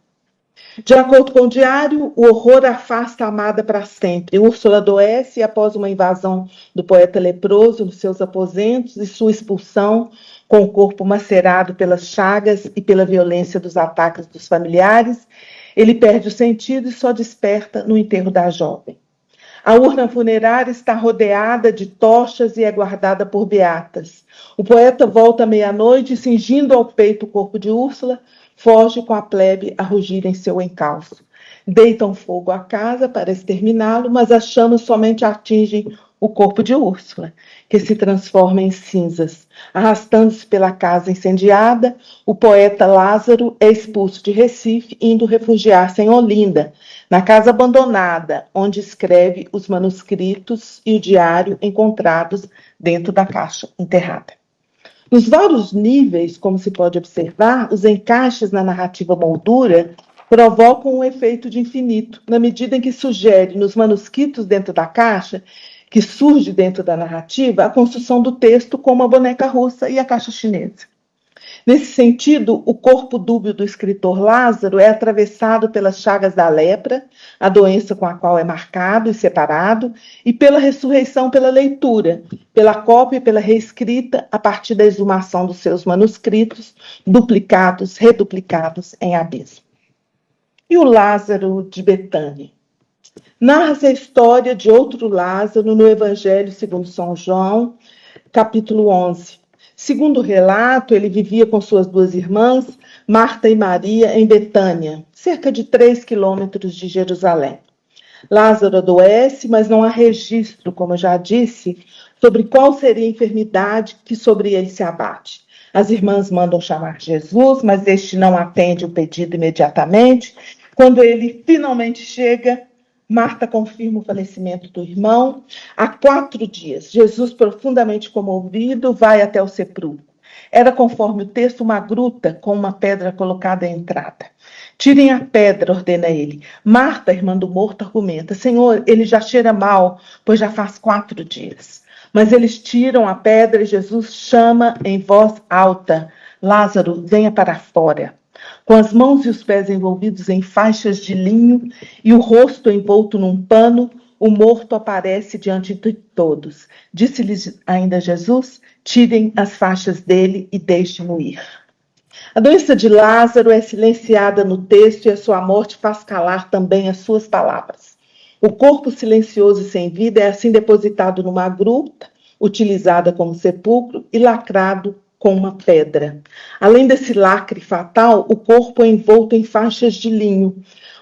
De acordo com o diário, o horror afasta a amada para sempre. Úrsula adoece após uma invasão do poeta leproso nos seus aposentos e sua expulsão, com o corpo macerado pelas chagas e pela violência dos ataques dos familiares. Ele perde o sentido e só desperta no enterro da jovem. A urna funerária está rodeada de tochas e é guardada por beatas. O poeta volta à meia-noite e, cingindo ao peito o corpo de Úrsula, foge com a plebe a rugir em seu encalço. Deitam fogo à casa para exterminá-lo, mas as chamas somente atingem o corpo de Úrsula, que se transforma em cinzas. Arrastando-se pela casa incendiada, o poeta Lázaro é expulso de Recife, indo refugiar-se em Olinda, na casa abandonada, onde escreve os manuscritos e o diário encontrados dentro da caixa enterrada. Nos vários níveis, como se pode observar, os encaixes na narrativa moldura provocam um efeito de infinito, na medida em que sugere nos manuscritos dentro da caixa, que surge dentro da narrativa, a construção do texto como a boneca russa e a caixa chinesa. Nesse sentido, o corpo dúbio do escritor Lázaro é atravessado pelas chagas da lepra, a doença com a qual é marcado e separado, e pela ressurreição pela leitura, pela cópia e pela reescrita a partir da exumação dos seus manuscritos, duplicados, reduplicados em abismo. E o Lázaro de Betânia? Narra-se a história de outro Lázaro no Evangelho segundo São João, capítulo 11. Segundo o relato, ele vivia com suas duas irmãs, Marta e Maria, em Betânia, cerca de 3 quilômetros de Jerusalém. Lázaro adoece, mas não há registro, como eu já disse, sobre qual seria a enfermidade que sobre ele se abate. As irmãs mandam chamar Jesus, mas este não atende o pedido imediatamente. Quando ele finalmente chega, Marta confirma o falecimento do irmão. Há 4 dias, Jesus, profundamente comovido, vai até o sepulcro. Era, conforme o texto, uma gruta com uma pedra colocada à entrada. Tirem a pedra, ordena ele. Marta, irmã do morto, argumenta: Senhor, ele já cheira mal, pois já faz 4 dias. Mas eles tiram a pedra e Jesus chama em voz alta: Lázaro, venha para fora. Com as mãos e os pés envolvidos em faixas de linho e o rosto envolto num pano, o morto aparece diante de todos. Disse-lhes ainda Jesus: tirem as faixas dele e deixem-no ir. A doença de Lázaro é silenciada no texto e a sua morte faz calar também as suas palavras. O corpo silencioso e sem vida é assim depositado numa gruta, utilizada como sepulcro e lacrado com uma pedra. Além desse lacre fatal, o corpo é envolto em faixas de linho,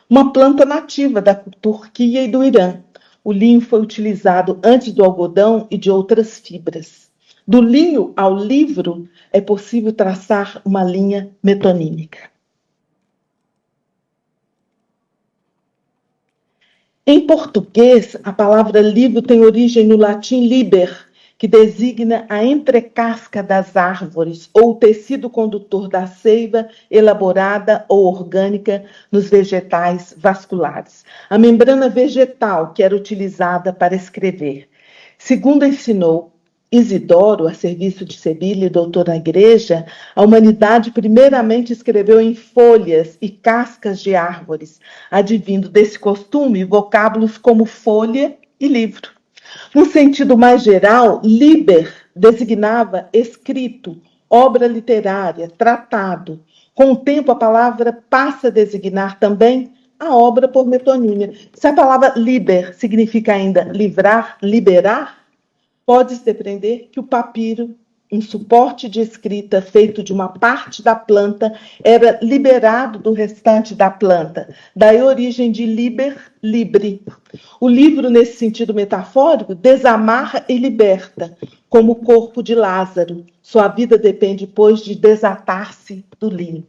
uma planta nativa da Turquia e do Irã. O linho foi utilizado antes do algodão e de outras fibras. Do linho ao livro é possível traçar uma linha metonímica. Em português, a palavra livro tem origem no latim liber, que designa a entrecasca das árvores ou o tecido condutor da seiva elaborada ou orgânica nos vegetais vasculares. A membrana vegetal que era utilizada para escrever. Segundo ensinou Isidoro, a serviço de Sebile, doutor na igreja, a humanidade primeiramente escreveu em folhas e cascas de árvores, advindo desse costume vocábulos como folha e livro. No sentido mais geral, liber designava escrito, obra literária, tratado. Com o tempo, a palavra passa a designar também a obra por metonímia. Se a palavra liber significa ainda livrar, liberar, pode-se depreender que o papiro, um suporte de escrita feito de uma parte da planta, era liberado do restante da planta. Daí a origem de liber, libre. O livro, nesse sentido metafórico, desamarra e liberta, como o corpo de Lázaro. Sua vida depende, pois, de desatar-se do linho.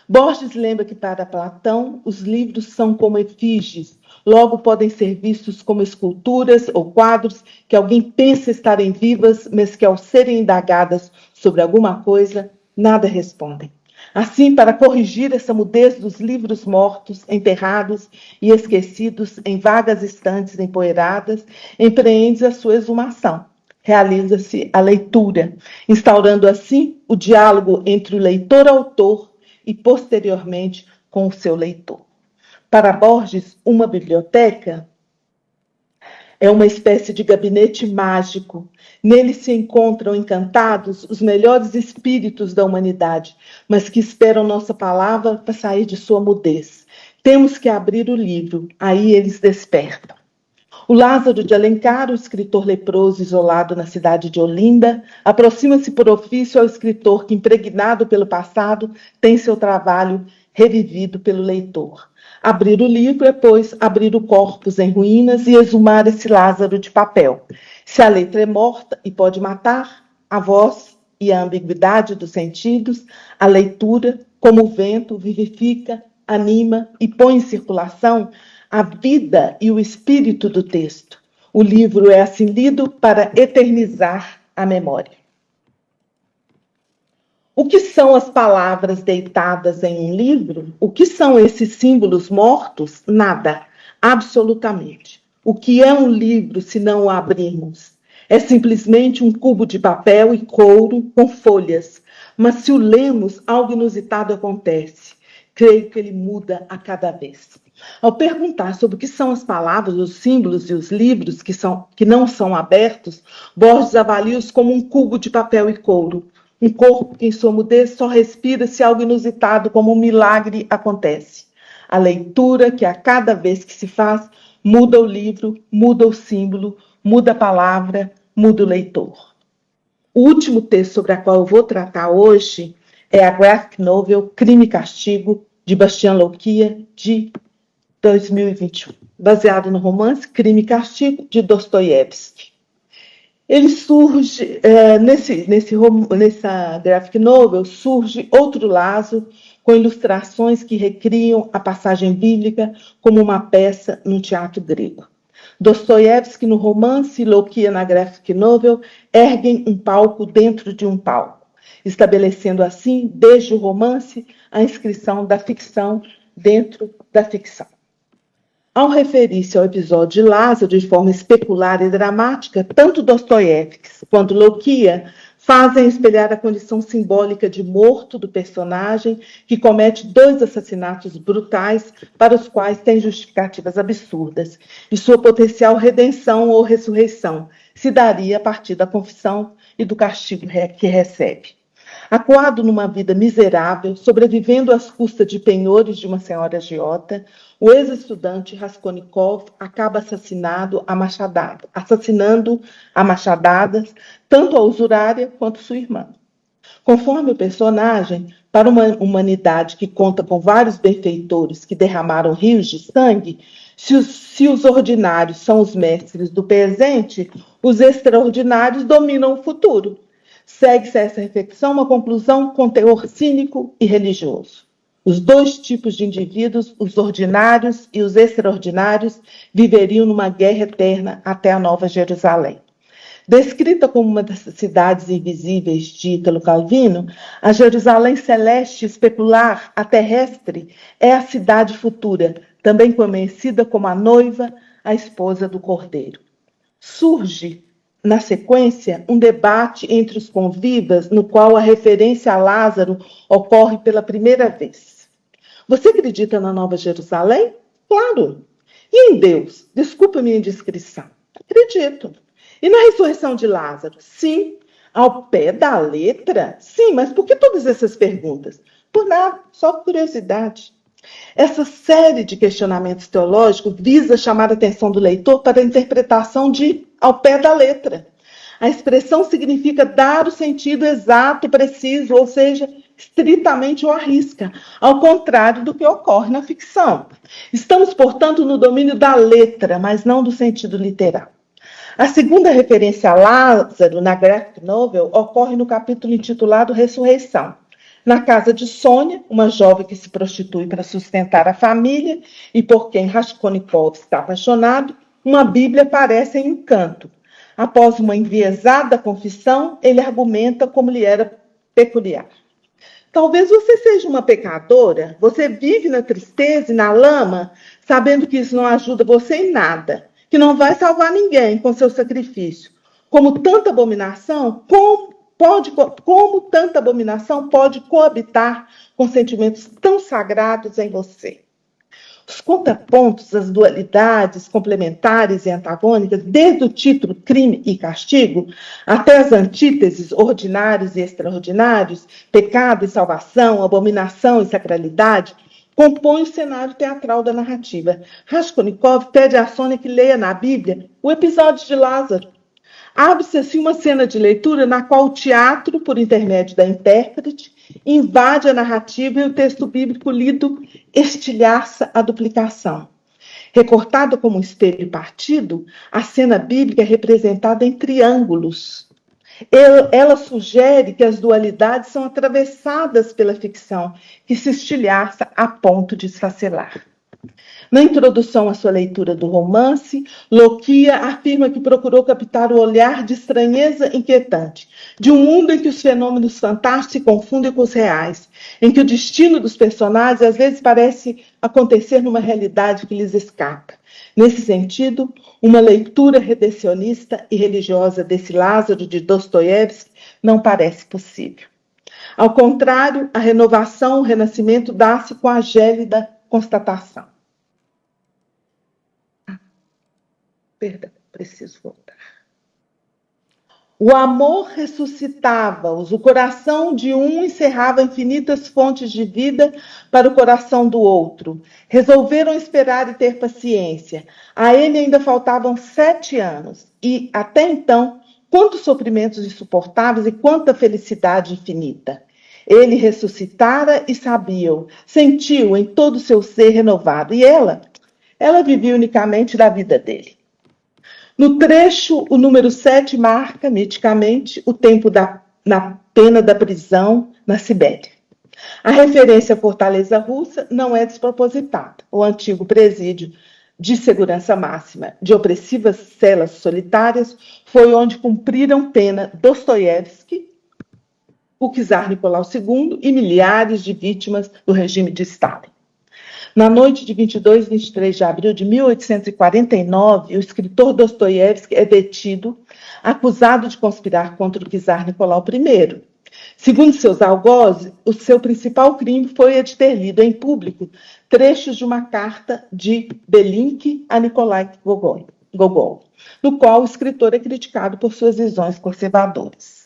Borges lembra que, para Platão, os livros são como efígies, logo podem ser vistos como esculturas ou quadros que alguém pensa estarem vivas, mas que, ao serem indagadas sobre alguma coisa, nada respondem. Assim, para corrigir essa mudez dos livros mortos, enterrados e esquecidos em vagas estantes empoeiradas, empreende a sua exumação. Realiza-se a leitura, instaurando assim o diálogo entre o leitor-autor e, posteriormente, com o seu leitor. Para Borges, uma biblioteca é uma espécie de gabinete mágico. Nele se encontram encantados os melhores espíritos da humanidade, mas que esperam nossa palavra para sair de sua mudez. Temos que abrir o livro, aí eles despertam. O Lázaro de Alencar, o escritor leproso isolado na cidade de Olinda, aproxima-se por ofício ao escritor que, impregnado pelo passado, tem seu trabalho revivido pelo leitor. Abrir o livro é, pois, abrir o corpus em ruínas e exumar esse Lázaro de papel. Se a letra é morta e pode matar, a voz e a ambiguidade dos sentidos, a leitura, como o vento, vivifica, anima e põe em circulação a vida e o espírito do texto. O livro é assim lido para eternizar a memória. O que são as palavras deitadas em um livro? O que são esses símbolos mortos? Nada, absolutamente. O que é um livro se não o abrirmos? É simplesmente um cubo de papel e couro com folhas, mas se o lemos, algo inusitado acontece. Creio que ele muda a cada vez. Ao perguntar sobre o que são as palavras, os símbolos e os livros que não são abertos, Borges avalia-os como um cubo de papel e couro, um corpo que em sua mudez só respira se algo inusitado como um milagre acontece. A leitura que a cada vez que se faz, muda o livro, muda o símbolo, muda a palavra, muda o leitor. O último texto sobre o qual eu vou tratar hoje é a graphic novel Crime e Castigo, de Bastian Loukia, de 2021, baseado no romance Crime e Castigo, de Dostoiévski. Ele surge, nessa graphic novel, surge outro Lázaro, com ilustrações que recriam a passagem bíblica como uma peça no teatro grego. Dostoiévski no romance e Loukia na graphic novel erguem um palco dentro de um palco, estabelecendo assim, desde o romance, a inscrição da ficção dentro da ficção. Ao referir-se ao episódio de Lázaro de forma especular e dramática, tanto Dostoiévski quanto Loukia fazem espelhar a condição simbólica de morto do personagem que comete 2 assassinatos brutais para os quais tem justificativas absurdas, e sua potencial redenção ou ressurreição se daria a partir da confissão e do castigo que recebe. Acuado numa vida miserável, sobrevivendo às custas de penhores de uma senhora agiota, o ex-estudante Raskolnikov acaba assassinando a machadadas tanto a usurária quanto sua irmã. Conforme o personagem, para uma humanidade que conta com vários benfeitores que derramaram rios de sangue, se os ordinários são os mestres do presente, os extraordinários dominam o futuro. Segue-se a essa reflexão uma conclusão com teor cínico e religioso. Os 2 tipos de indivíduos, os ordinários e os extraordinários, viveriam numa guerra eterna até a Nova Jerusalém. Descrita como uma das cidades invisíveis de Ítalo Calvino, a Jerusalém celeste, especular, a terrestre, é a cidade futura, também conhecida como a noiva, a esposa do Cordeiro. Surge, na sequência, um debate entre os convivas, no qual a referência a Lázaro ocorre pela primeira vez. Você acredita na Nova Jerusalém? Claro. E em Deus? Desculpa a minha indiscrição. Acredito. E na ressurreição de Lázaro? Sim. Ao pé da letra? Sim, mas por que todas essas perguntas? Por nada, só curiosidade. Essa série de questionamentos teológicos visa chamar a atenção do leitor para a interpretação de ao pé da letra. A expressão significa dar o sentido exato, preciso, ou seja, estritamente o arrisca, ao contrário do que ocorre na ficção. Estamos, portanto, no domínio da letra, mas não do sentido literal. A segunda referência a Lázaro na graphic novel ocorre no capítulo intitulado Ressurreição. Na casa de Sônia, uma jovem que se prostitui para sustentar a família e por quem Raskolnikov está apaixonado, uma Bíblia aparece em um canto. Após uma enviesada confissão, ele argumenta como lhe era peculiar. Talvez você seja uma pecadora, você vive na tristeza e na lama, sabendo que isso não ajuda você em nada, que não vai salvar ninguém com seu sacrifício. Como tanta abominação pode coabitar com sentimentos tão sagrados em você? Os contrapontos, as dualidades complementares e antagônicas, desde o título Crime e Castigo, até as antíteses ordinários e extraordinários, pecado e salvação, abominação e sacralidade, compõem o cenário teatral da narrativa. Raskolnikov pede a Sônia que leia na Bíblia o episódio de Lázaro. Abre-se assim uma cena de leitura na qual o teatro, por intermédio da intérprete, invade a narrativa e o texto bíblico lido estilhaça a duplicação. Recortada como um espelho partido, a cena bíblica é representada em triângulos. Ela sugere que as dualidades são atravessadas pela ficção, que se estilhaça a ponto de esfacelar. Na introdução à sua leitura do romance, Loukia afirma que procurou captar o olhar de estranheza inquietante, de um mundo em que os fenômenos fantásticos se confundem com os reais, em que o destino dos personagens às vezes parece acontecer numa realidade que lhes escapa. Nesse sentido, uma leitura redencionista e religiosa desse Lázaro de Dostoiévski não parece possível. Ao contrário, a renovação, o renascimento dá-se com a gélida constatação. Perdão, preciso voltar. O amor ressuscitava-os, o coração de um encerrava infinitas fontes de vida para o coração do outro. Resolveram esperar e ter paciência. A ele ainda faltavam 7 anos. E, até então, quantos sofrimentos insuportáveis e quanta felicidade infinita. Ele ressuscitara e sabia-o, sentiu em todo o seu ser renovado. E ela vivia unicamente da vida dele. No trecho, o número 7 marca, miticamente, o tempo na pena da prisão na Sibéria. A referência à fortaleza russa não é despropositada. O antigo presídio de segurança máxima de opressivas celas solitárias foi onde cumpriram pena Dostoiévski, o czar Nicolau II e milhares de vítimas do regime de Stalin. Na noite de 22 e 23 de abril de 1849, o escritor Dostoiévski é detido, acusado de conspirar contra o czar Nicolau I. Segundo seus algozes, o seu principal crime foi a de ter lido em público trechos de uma carta de Belink a Nikolai Gogol, no qual o escritor é criticado por suas visões conservadoras.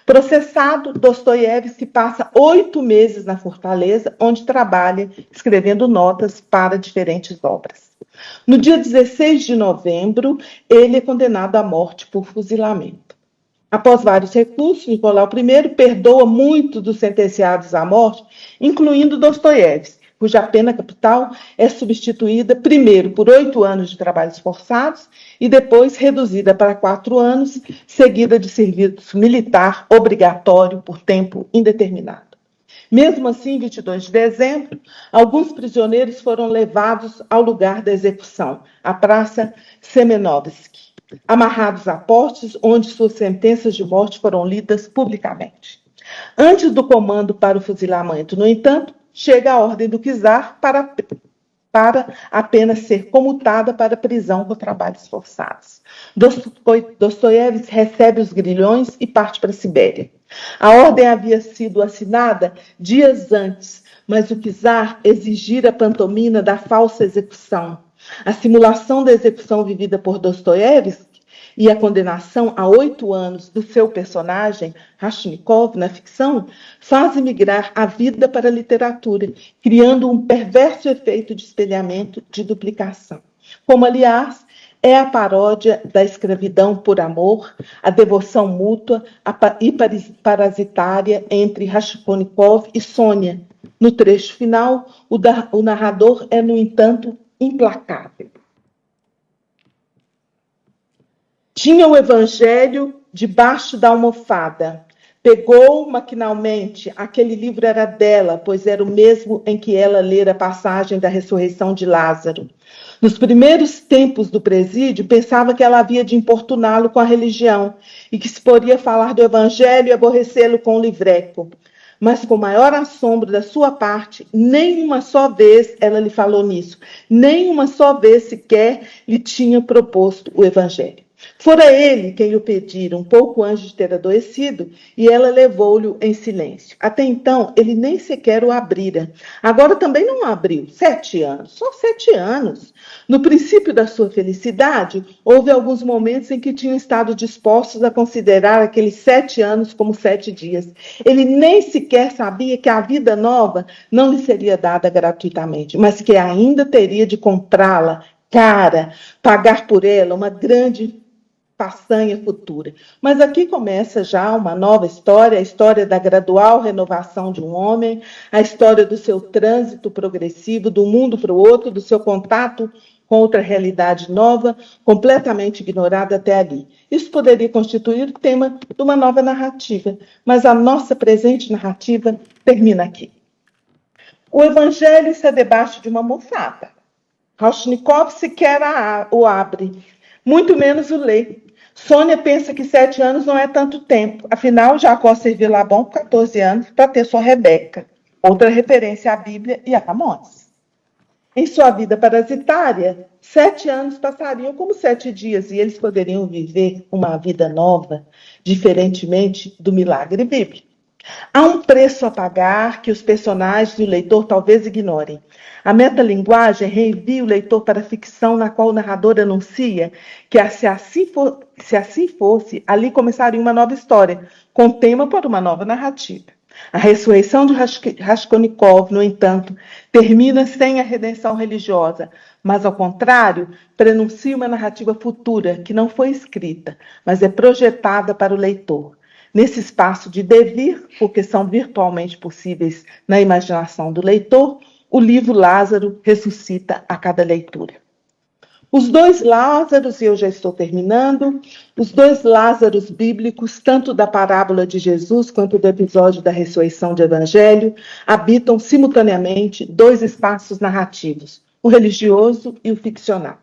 Processado, Dostoiévski passa 8 meses na fortaleza, onde trabalha escrevendo notas para diferentes obras. No dia 16 de novembro, ele é condenado à morte por fuzilamento. Após vários recursos, Nicolau I perdoa muitos dos sentenciados à morte, incluindo Dostoiévski, cuja pena capital é substituída primeiro por 8 anos de trabalhos forçados e depois reduzida para 4 anos, seguida de serviço militar obrigatório por tempo indeterminado. Mesmo assim, em 22 de dezembro, alguns prisioneiros foram levados ao lugar da execução, a Praça Semenovsky, amarrados a postes, onde suas sentenças de morte foram lidas publicamente. Antes do comando para o fuzilamento, no entanto, chega a ordem do czar para apenas ser comutada para prisão por trabalhos forçados. Dostoiévski recebe os grilhões e parte para a Sibéria. A ordem havia sido assinada dias antes, mas o czar exigira a pantomima da falsa execução. A simulação da execução vivida por Dostoiévski e a condenação a 8 anos do seu personagem, Raskolnikov, na ficção, fazem migrar a vida para a literatura, criando um perverso efeito de espelhamento, de duplicação. Como, aliás, é a paródia da escravidão por amor, a devoção mútua e parasitária entre Raskolnikov e Sônia. No trecho final, o narrador é, no entanto, implacável. Tinha o Evangelho debaixo da almofada. Pegou maquinalmente, aquele livro era dela, pois era o mesmo em que ela lera a passagem da ressurreição de Lázaro. Nos primeiros tempos do presídio, pensava que ela havia de importuná-lo com a religião e que se poderia falar do Evangelho e aborrecê-lo com o livreco. Mas com maior assombro da sua parte, nem uma só vez ela lhe falou nisso, nem uma só vez sequer lhe tinha proposto o Evangelho. Fora ele quem lhe pedira, um pouco antes de ter adoecido, e ela levou-lhe em silêncio. Até então, ele nem sequer o abrira. Agora também não abriu. 7 anos, só 7 anos. No princípio da sua felicidade, houve alguns momentos em que tinham estado dispostos a considerar aqueles 7 anos como 7 dias. Ele nem sequer sabia que a vida nova não lhe seria dada gratuitamente, mas que ainda teria de comprá-la cara, pagar por ela uma grande façanha futura. Mas aqui começa já uma nova história, a história da gradual renovação de um homem, a história do seu trânsito progressivo de um mundo para o outro, do seu contato com outra realidade nova, completamente ignorada até ali. Isso poderia constituir o tema de uma nova narrativa, mas a nossa presente narrativa termina aqui. O Evangelho está debaixo de uma almofada. Raskolnikov sequer o abre, muito menos o lê. Sônia pensa que 7 anos não é tanto tempo. Afinal, Jacó serviu Labão por 14 anos para ter sua Rebeca. Outra referência à Bíblia e a Camões. Em sua vida parasitária, 7 anos passariam como 7 dias e eles poderiam viver uma vida nova, diferentemente do milagre bíblico. Há um preço a pagar que os personagens e o leitor talvez ignorem. A metalinguagem reenvia o leitor para a ficção na qual o narrador anuncia que, se assim fosse, ali começaria uma nova história, com tema para uma nova narrativa. A ressurreição de Raskolnikov, no entanto, termina sem a redenção religiosa, mas, ao contrário, prenuncia uma narrativa futura que não foi escrita, mas é projetada para o leitor. Nesse espaço de devir, porque são virtualmente possíveis na imaginação do leitor, o livro Lázaro ressuscita a cada leitura. Os dois Lázaros, e eu já estou terminando, os dois Lázaros bíblicos, tanto da parábola de Jesus quanto do episódio da ressurreição do Evangelho, habitam simultaneamente dois espaços narrativos, o religioso e o ficcional.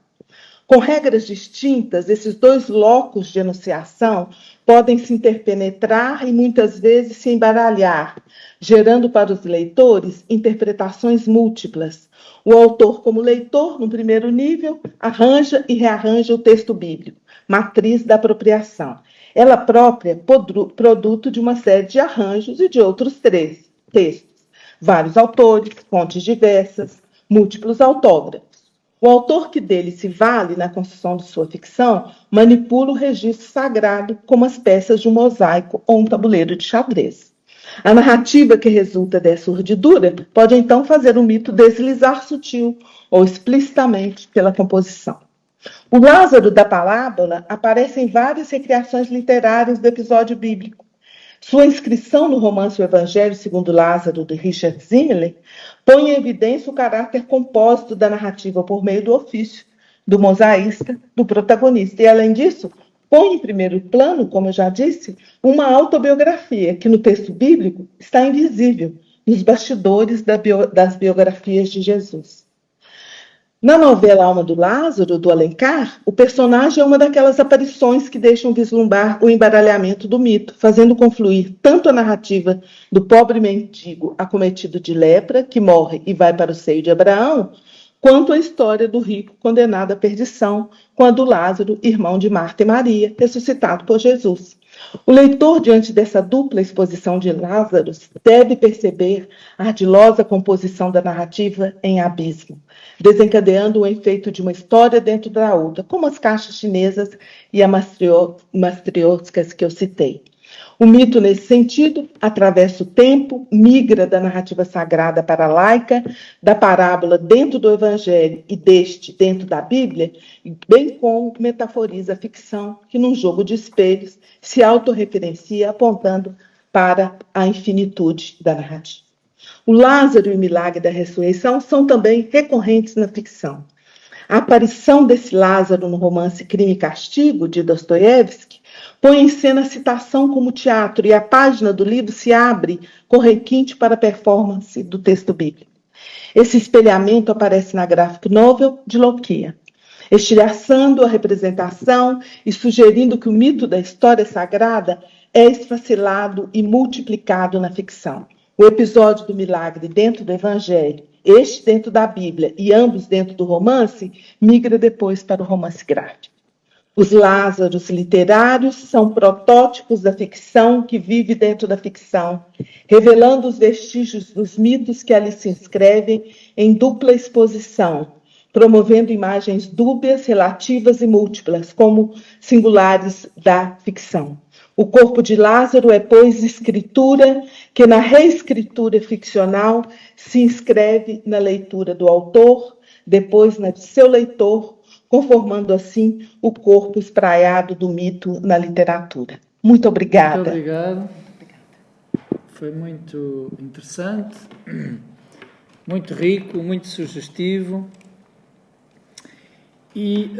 Com regras distintas, esses dois locos de enunciação podem se interpenetrar e muitas vezes se embaralhar, gerando para os leitores interpretações múltiplas. O autor, como leitor, no primeiro nível, arranja e rearranja o texto bíblico, matriz da apropriação. Ela própria, produto de uma série de arranjos e de outros textos. Vários autores, fontes diversas, múltiplos autógrafos. O autor que dele se vale na construção de sua ficção manipula o registro sagrado como as peças de um mosaico ou um tabuleiro de xadrez. A narrativa que resulta dessa urdidura pode então fazer o mito deslizar sutil ou explicitamente pela composição. O Lázaro da parábola aparece em várias recriações literárias do episódio bíblico. Sua inscrição no romance O Evangelho segundo Lázaro, de Richard Zimmerle, põe em evidência o caráter compósito da narrativa por meio do ofício, do mosaísta, do protagonista. E, além disso, põe em primeiro plano, como eu já disse, uma autobiografia que, no texto bíblico, está invisível nos bastidores das biografias de Jesus. Na novela Alma do Lázaro, do Alencar, o personagem é uma daquelas aparições que deixam vislumbrar o embaralhamento do mito, fazendo confluir tanto a narrativa do pobre mendigo acometido de lepra, que morre e vai para o seio de Abraão, quanto a história do rico condenado à perdição, com a do Lázaro, irmão de Marta e Maria, ressuscitado por Jesus. O leitor, diante dessa dupla exposição de Lázaros, deve perceber a ardilosa composição da narrativa em abismo, desencadeando o efeito de uma história dentro da outra, como as caixas chinesas e as matrioscas que eu citei. O mito, nesse sentido, atravessa o tempo, migra da narrativa sagrada para a laica, da parábola dentro do Evangelho e deste dentro da Bíblia, bem como metaforiza a ficção, que num jogo de espelhos se autorreferencia, apontando para a infinitude da narrativa. O Lázaro e o milagre da ressurreição são também recorrentes na ficção. A aparição desse Lázaro no romance Crime e Castigo, de Dostoiévski, põe em cena a citação como teatro e a página do livro se abre com requinte para a performance do texto bíblico. Esse espelhamento aparece na graphic novel de Loquia, estilhaçando a representação e sugerindo que o mito da história sagrada é esfacelado e multiplicado na ficção. O episódio do milagre dentro do Evangelho, este dentro da Bíblia e ambos dentro do romance, migra depois para o romance gráfico. Os Lázaros literários são protótipos da ficção que vive dentro da ficção, revelando os vestígios dos mitos que ali se inscrevem em dupla exposição, promovendo imagens dúbias, relativas e múltiplas, como singulares da ficção. O corpo de Lázaro é, pois, escritura que, na reescritura ficcional, se inscreve na leitura do autor, depois na de seu leitor, conformando assim o corpo espraiado do mito na literatura. Muito obrigada. Muito obrigado. Foi muito interessante, muito rico, muito sugestivo. E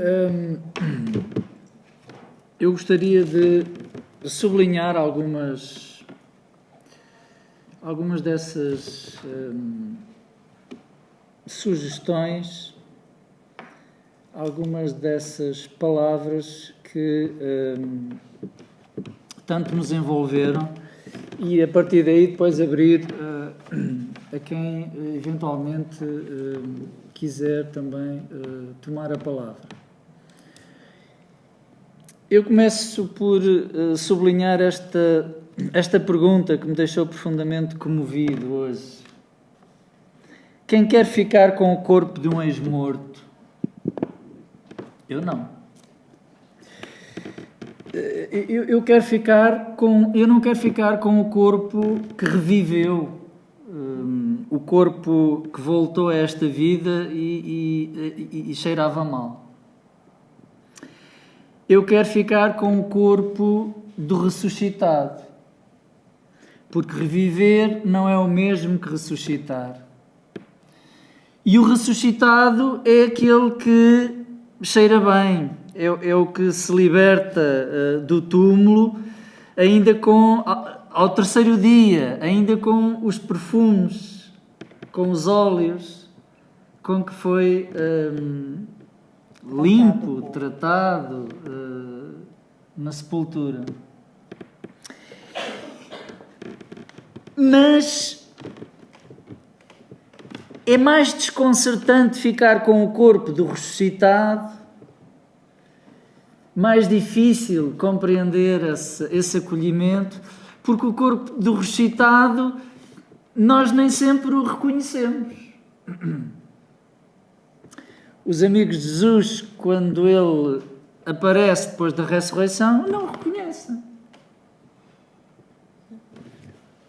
eu gostaria de sublinhar algumas dessas sugestões, algumas dessas palavras que tanto nos envolveram, e a partir daí depois abrir a quem eventualmente quiser também tomar a palavra. Eu começo por sublinhar esta esta pergunta que me deixou profundamente comovido hoje. Quem quer ficar com o corpo de um ex-morto? Eu não. Eu não quero ficar com o corpo que reviveu, o corpo que voltou a esta vida e cheirava mal. Eu quero ficar com o corpo do ressuscitado, porque reviver não é o mesmo que ressuscitar. E o ressuscitado é aquele que cheira bem, é o que se liberta do túmulo ainda ao terceiro dia, ainda com os perfumes, com os óleos, com que foi limpo, tratado na sepultura. Mas é mais desconcertante ficar com o corpo do ressuscitado, mais difícil compreender esse acolhimento, porque o corpo do ressuscitado nós nem sempre o reconhecemos. Os amigos de Jesus, quando ele aparece depois da ressurreição, não o reconhecem.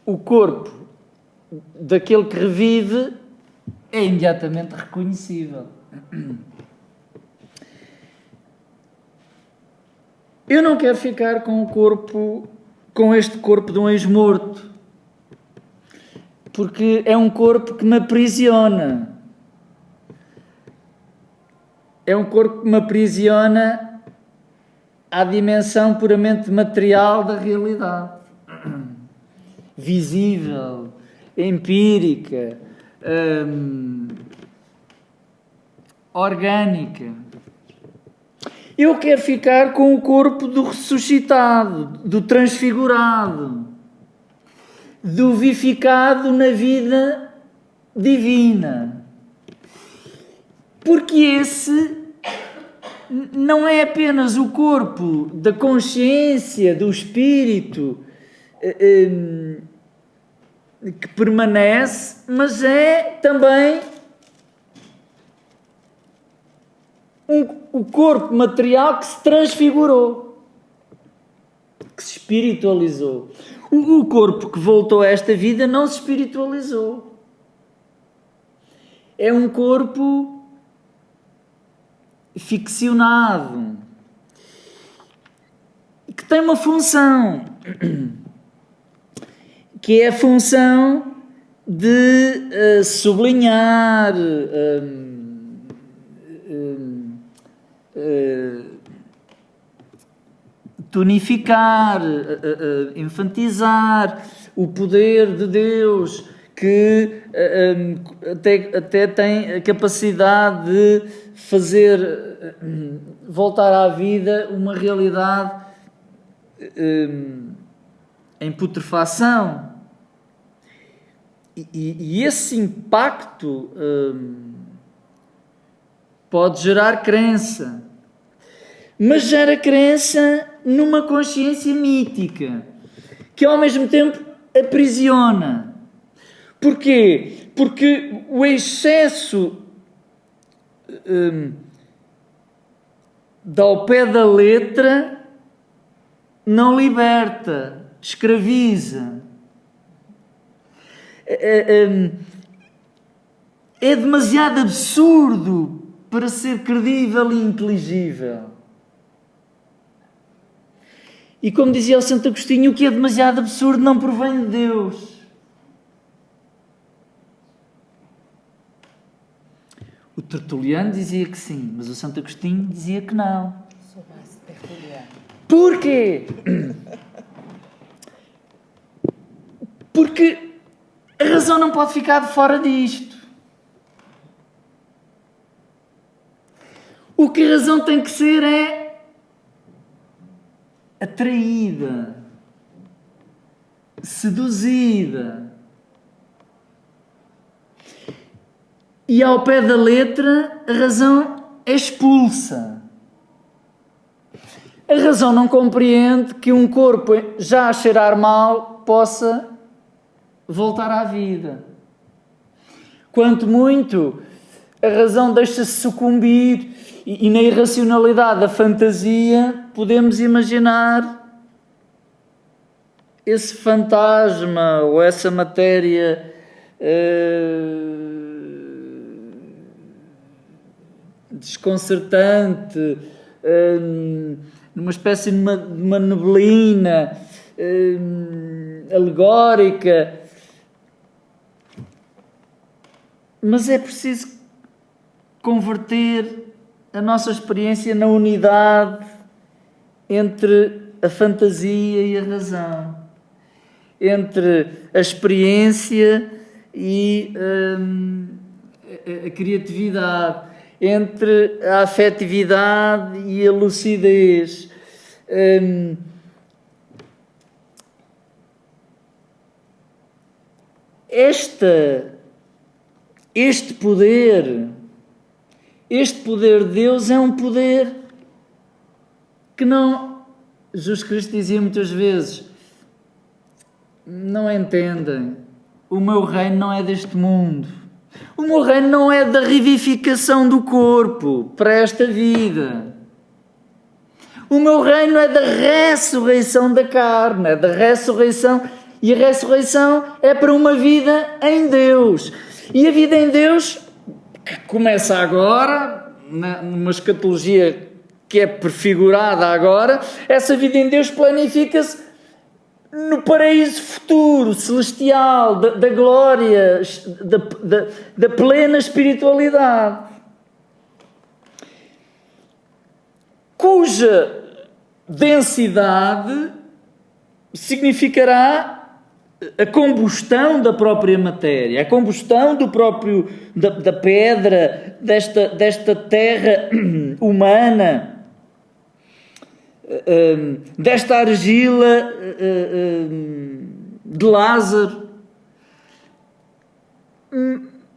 O corpo daquele que revive é imediatamente reconhecível. Eu não quero ficar com este corpo de um ex-morto, porque é um corpo que me aprisiona. É um corpo que me aprisiona à dimensão puramente material da realidade. Visível, empírica, orgânica. Eu quero ficar com o corpo do ressuscitado, do transfigurado, do vivificado na vida divina. Porque esse não é apenas o corpo da consciência, do espírito que permanece, mas é também o corpo material que se transfigurou, que se espiritualizou. O corpo que voltou a esta vida não se espiritualizou. É um corpo ficcionado, que tem uma função, que é a função de sublinhar, tonificar, enfatizar o poder de Deus, que até tem a capacidade de fazer voltar à vida uma realidade em putrefação. E esse impacto pode gerar crença, mas gera crença numa consciência mítica, que ao mesmo tempo aprisiona. Porquê? Porque o excesso ao pé da letra não liberta, escraviza. É demasiado absurdo para ser credível e inteligível. E como dizia o Santo Agostinho, o que é demasiado absurdo não provém de Deus. O Tertuliano dizia que sim, mas o Santo Agostinho dizia que não. Sou mais tertuliano. Porquê? Porque a razão não pode ficar de fora disto. O que a razão tem que ser é atraída, seduzida. E ao pé da letra, a razão é expulsa. A razão não compreende que um corpo já a cheirar mal possa voltar à vida. Quanto muito, a razão deixa-se sucumbir e na irracionalidade da fantasia podemos imaginar esse fantasma ou essa matéria desconcertante, numa espécie de uma neblina alegórica. Mas é preciso converter a nossa experiência na unidade entre a fantasia e a razão, entre a experiência e a criatividade, entre a afetividade e a lucidez. Este poder de Deus é um poder que não, Jesus Cristo dizia muitas vezes, não entendem, o meu reino não é deste mundo, o meu reino não é da revivificação do corpo para esta vida, o meu reino é da ressurreição da carne, é da ressurreição, e a ressurreição é para uma vida em Deus. E a vida em Deus, que começa agora, numa escatologia que é prefigurada agora, essa vida em Deus planifica-se no paraíso futuro, celestial, da glória, da plena espiritualidade, cuja densidade significará a combustão da própria matéria, a combustão da pedra, desta terra humana, desta argila de Lázaro.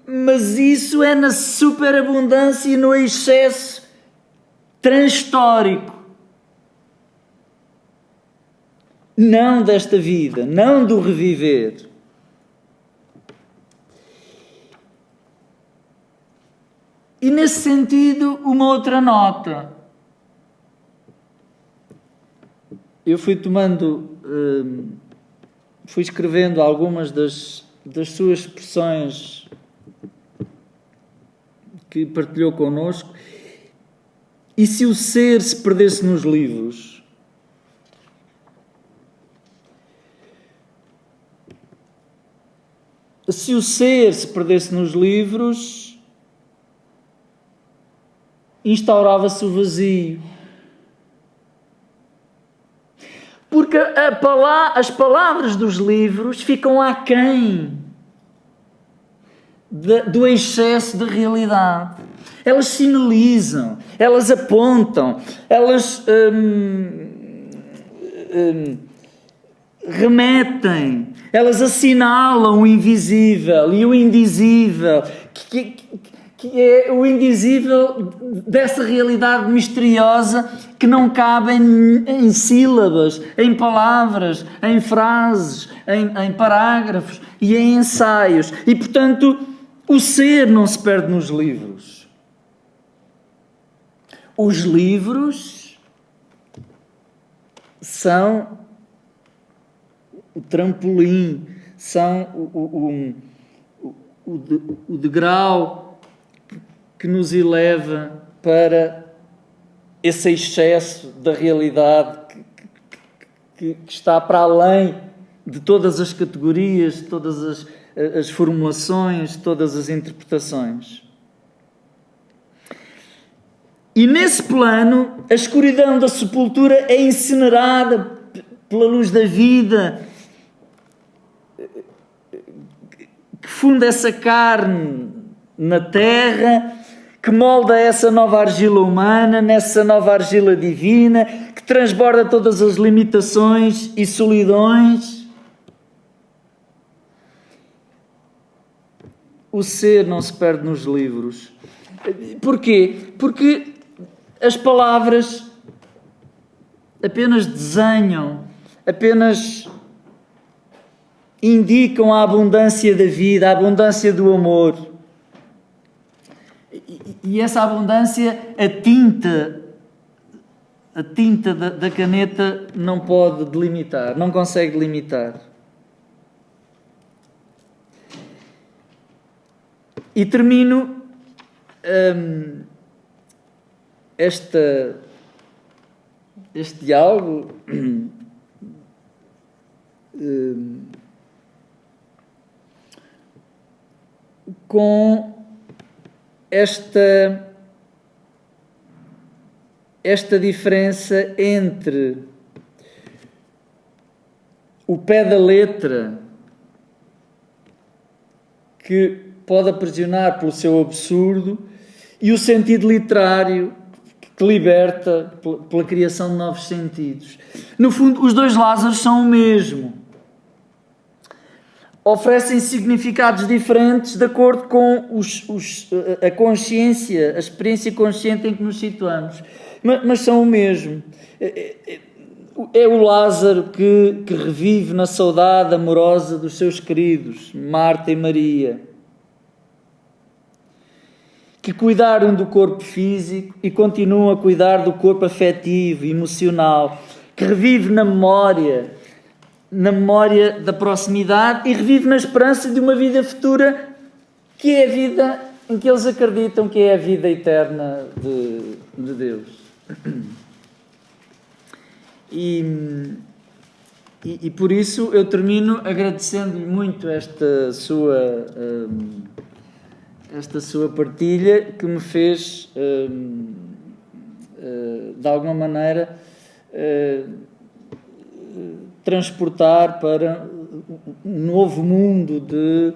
Mas isso é na superabundância e no excesso transhistórico. Não desta vida, não do reviver. E nesse sentido, uma outra nota. Eu fui escrevendo algumas das suas expressões que partilhou connosco. E se o ser se perdesse nos livros? Se o ser se perdesse nos livros, instaurava-se o vazio. Porque as palavras dos livros ficam aquém do excesso de realidade. Elas sinalizam, elas apontam, elas remetem, elas assinalam o invisível e o indizível, que é o indizível dessa realidade misteriosa que não cabe em sílabas, em palavras, em frases, em parágrafos e em ensaios. E, portanto, o ser não se perde nos livros. Os livros são o trampolim, são o degrau que nos eleva para esse excesso da realidade que está para além de todas as categorias, todas as formulações, todas as interpretações. E nesse plano, a escuridão da sepultura é incinerada pela luz da vida, que funda essa carne na terra, que molda essa nova argila humana, nessa nova argila divina, que transborda todas as limitações e solidões. O ser não se perde nos livros. Porquê? Porque as palavras apenas desenham, apenas indicam a abundância da vida, a abundância do amor. E essa abundância, a tinta da caneta não pode delimitar, não consegue delimitar. E termino este diálogo com esta diferença entre o pé da letra, que pode aprisionar pelo seu absurdo, e o sentido literário que liberta pela criação de novos sentidos. No fundo, os dois Lázaros são o mesmo. Oferecem significados diferentes de acordo com a consciência, a experiência consciente em que nos situamos. Mas são o mesmo. É o Lázaro que revive na saudade amorosa dos seus queridos, Marta e Maria, que cuidaram do corpo físico e continuam a cuidar do corpo afetivo e emocional, que revive na memória da proximidade e revive na esperança de uma vida futura, que é a vida em que eles acreditam que é a vida eterna de Deus. E por isso eu termino agradecendo-lhe muito esta sua partilha, que me fez, de alguma maneira, transportar para um novo mundo de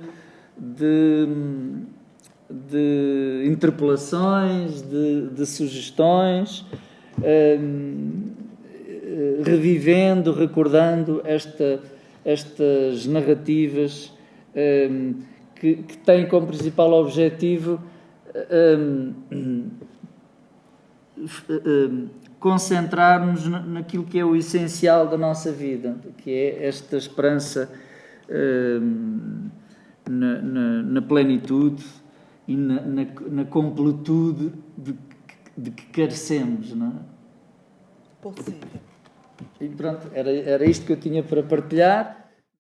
interpelações, de sugestões, revivendo, recordando estas narrativas que têm como principal objetivo concentrar-nos naquilo que é o essencial da nossa vida, que é esta esperança na plenitude e na completude de que carecemos, não é? Possível. E pronto, era isto que eu tinha para partilhar.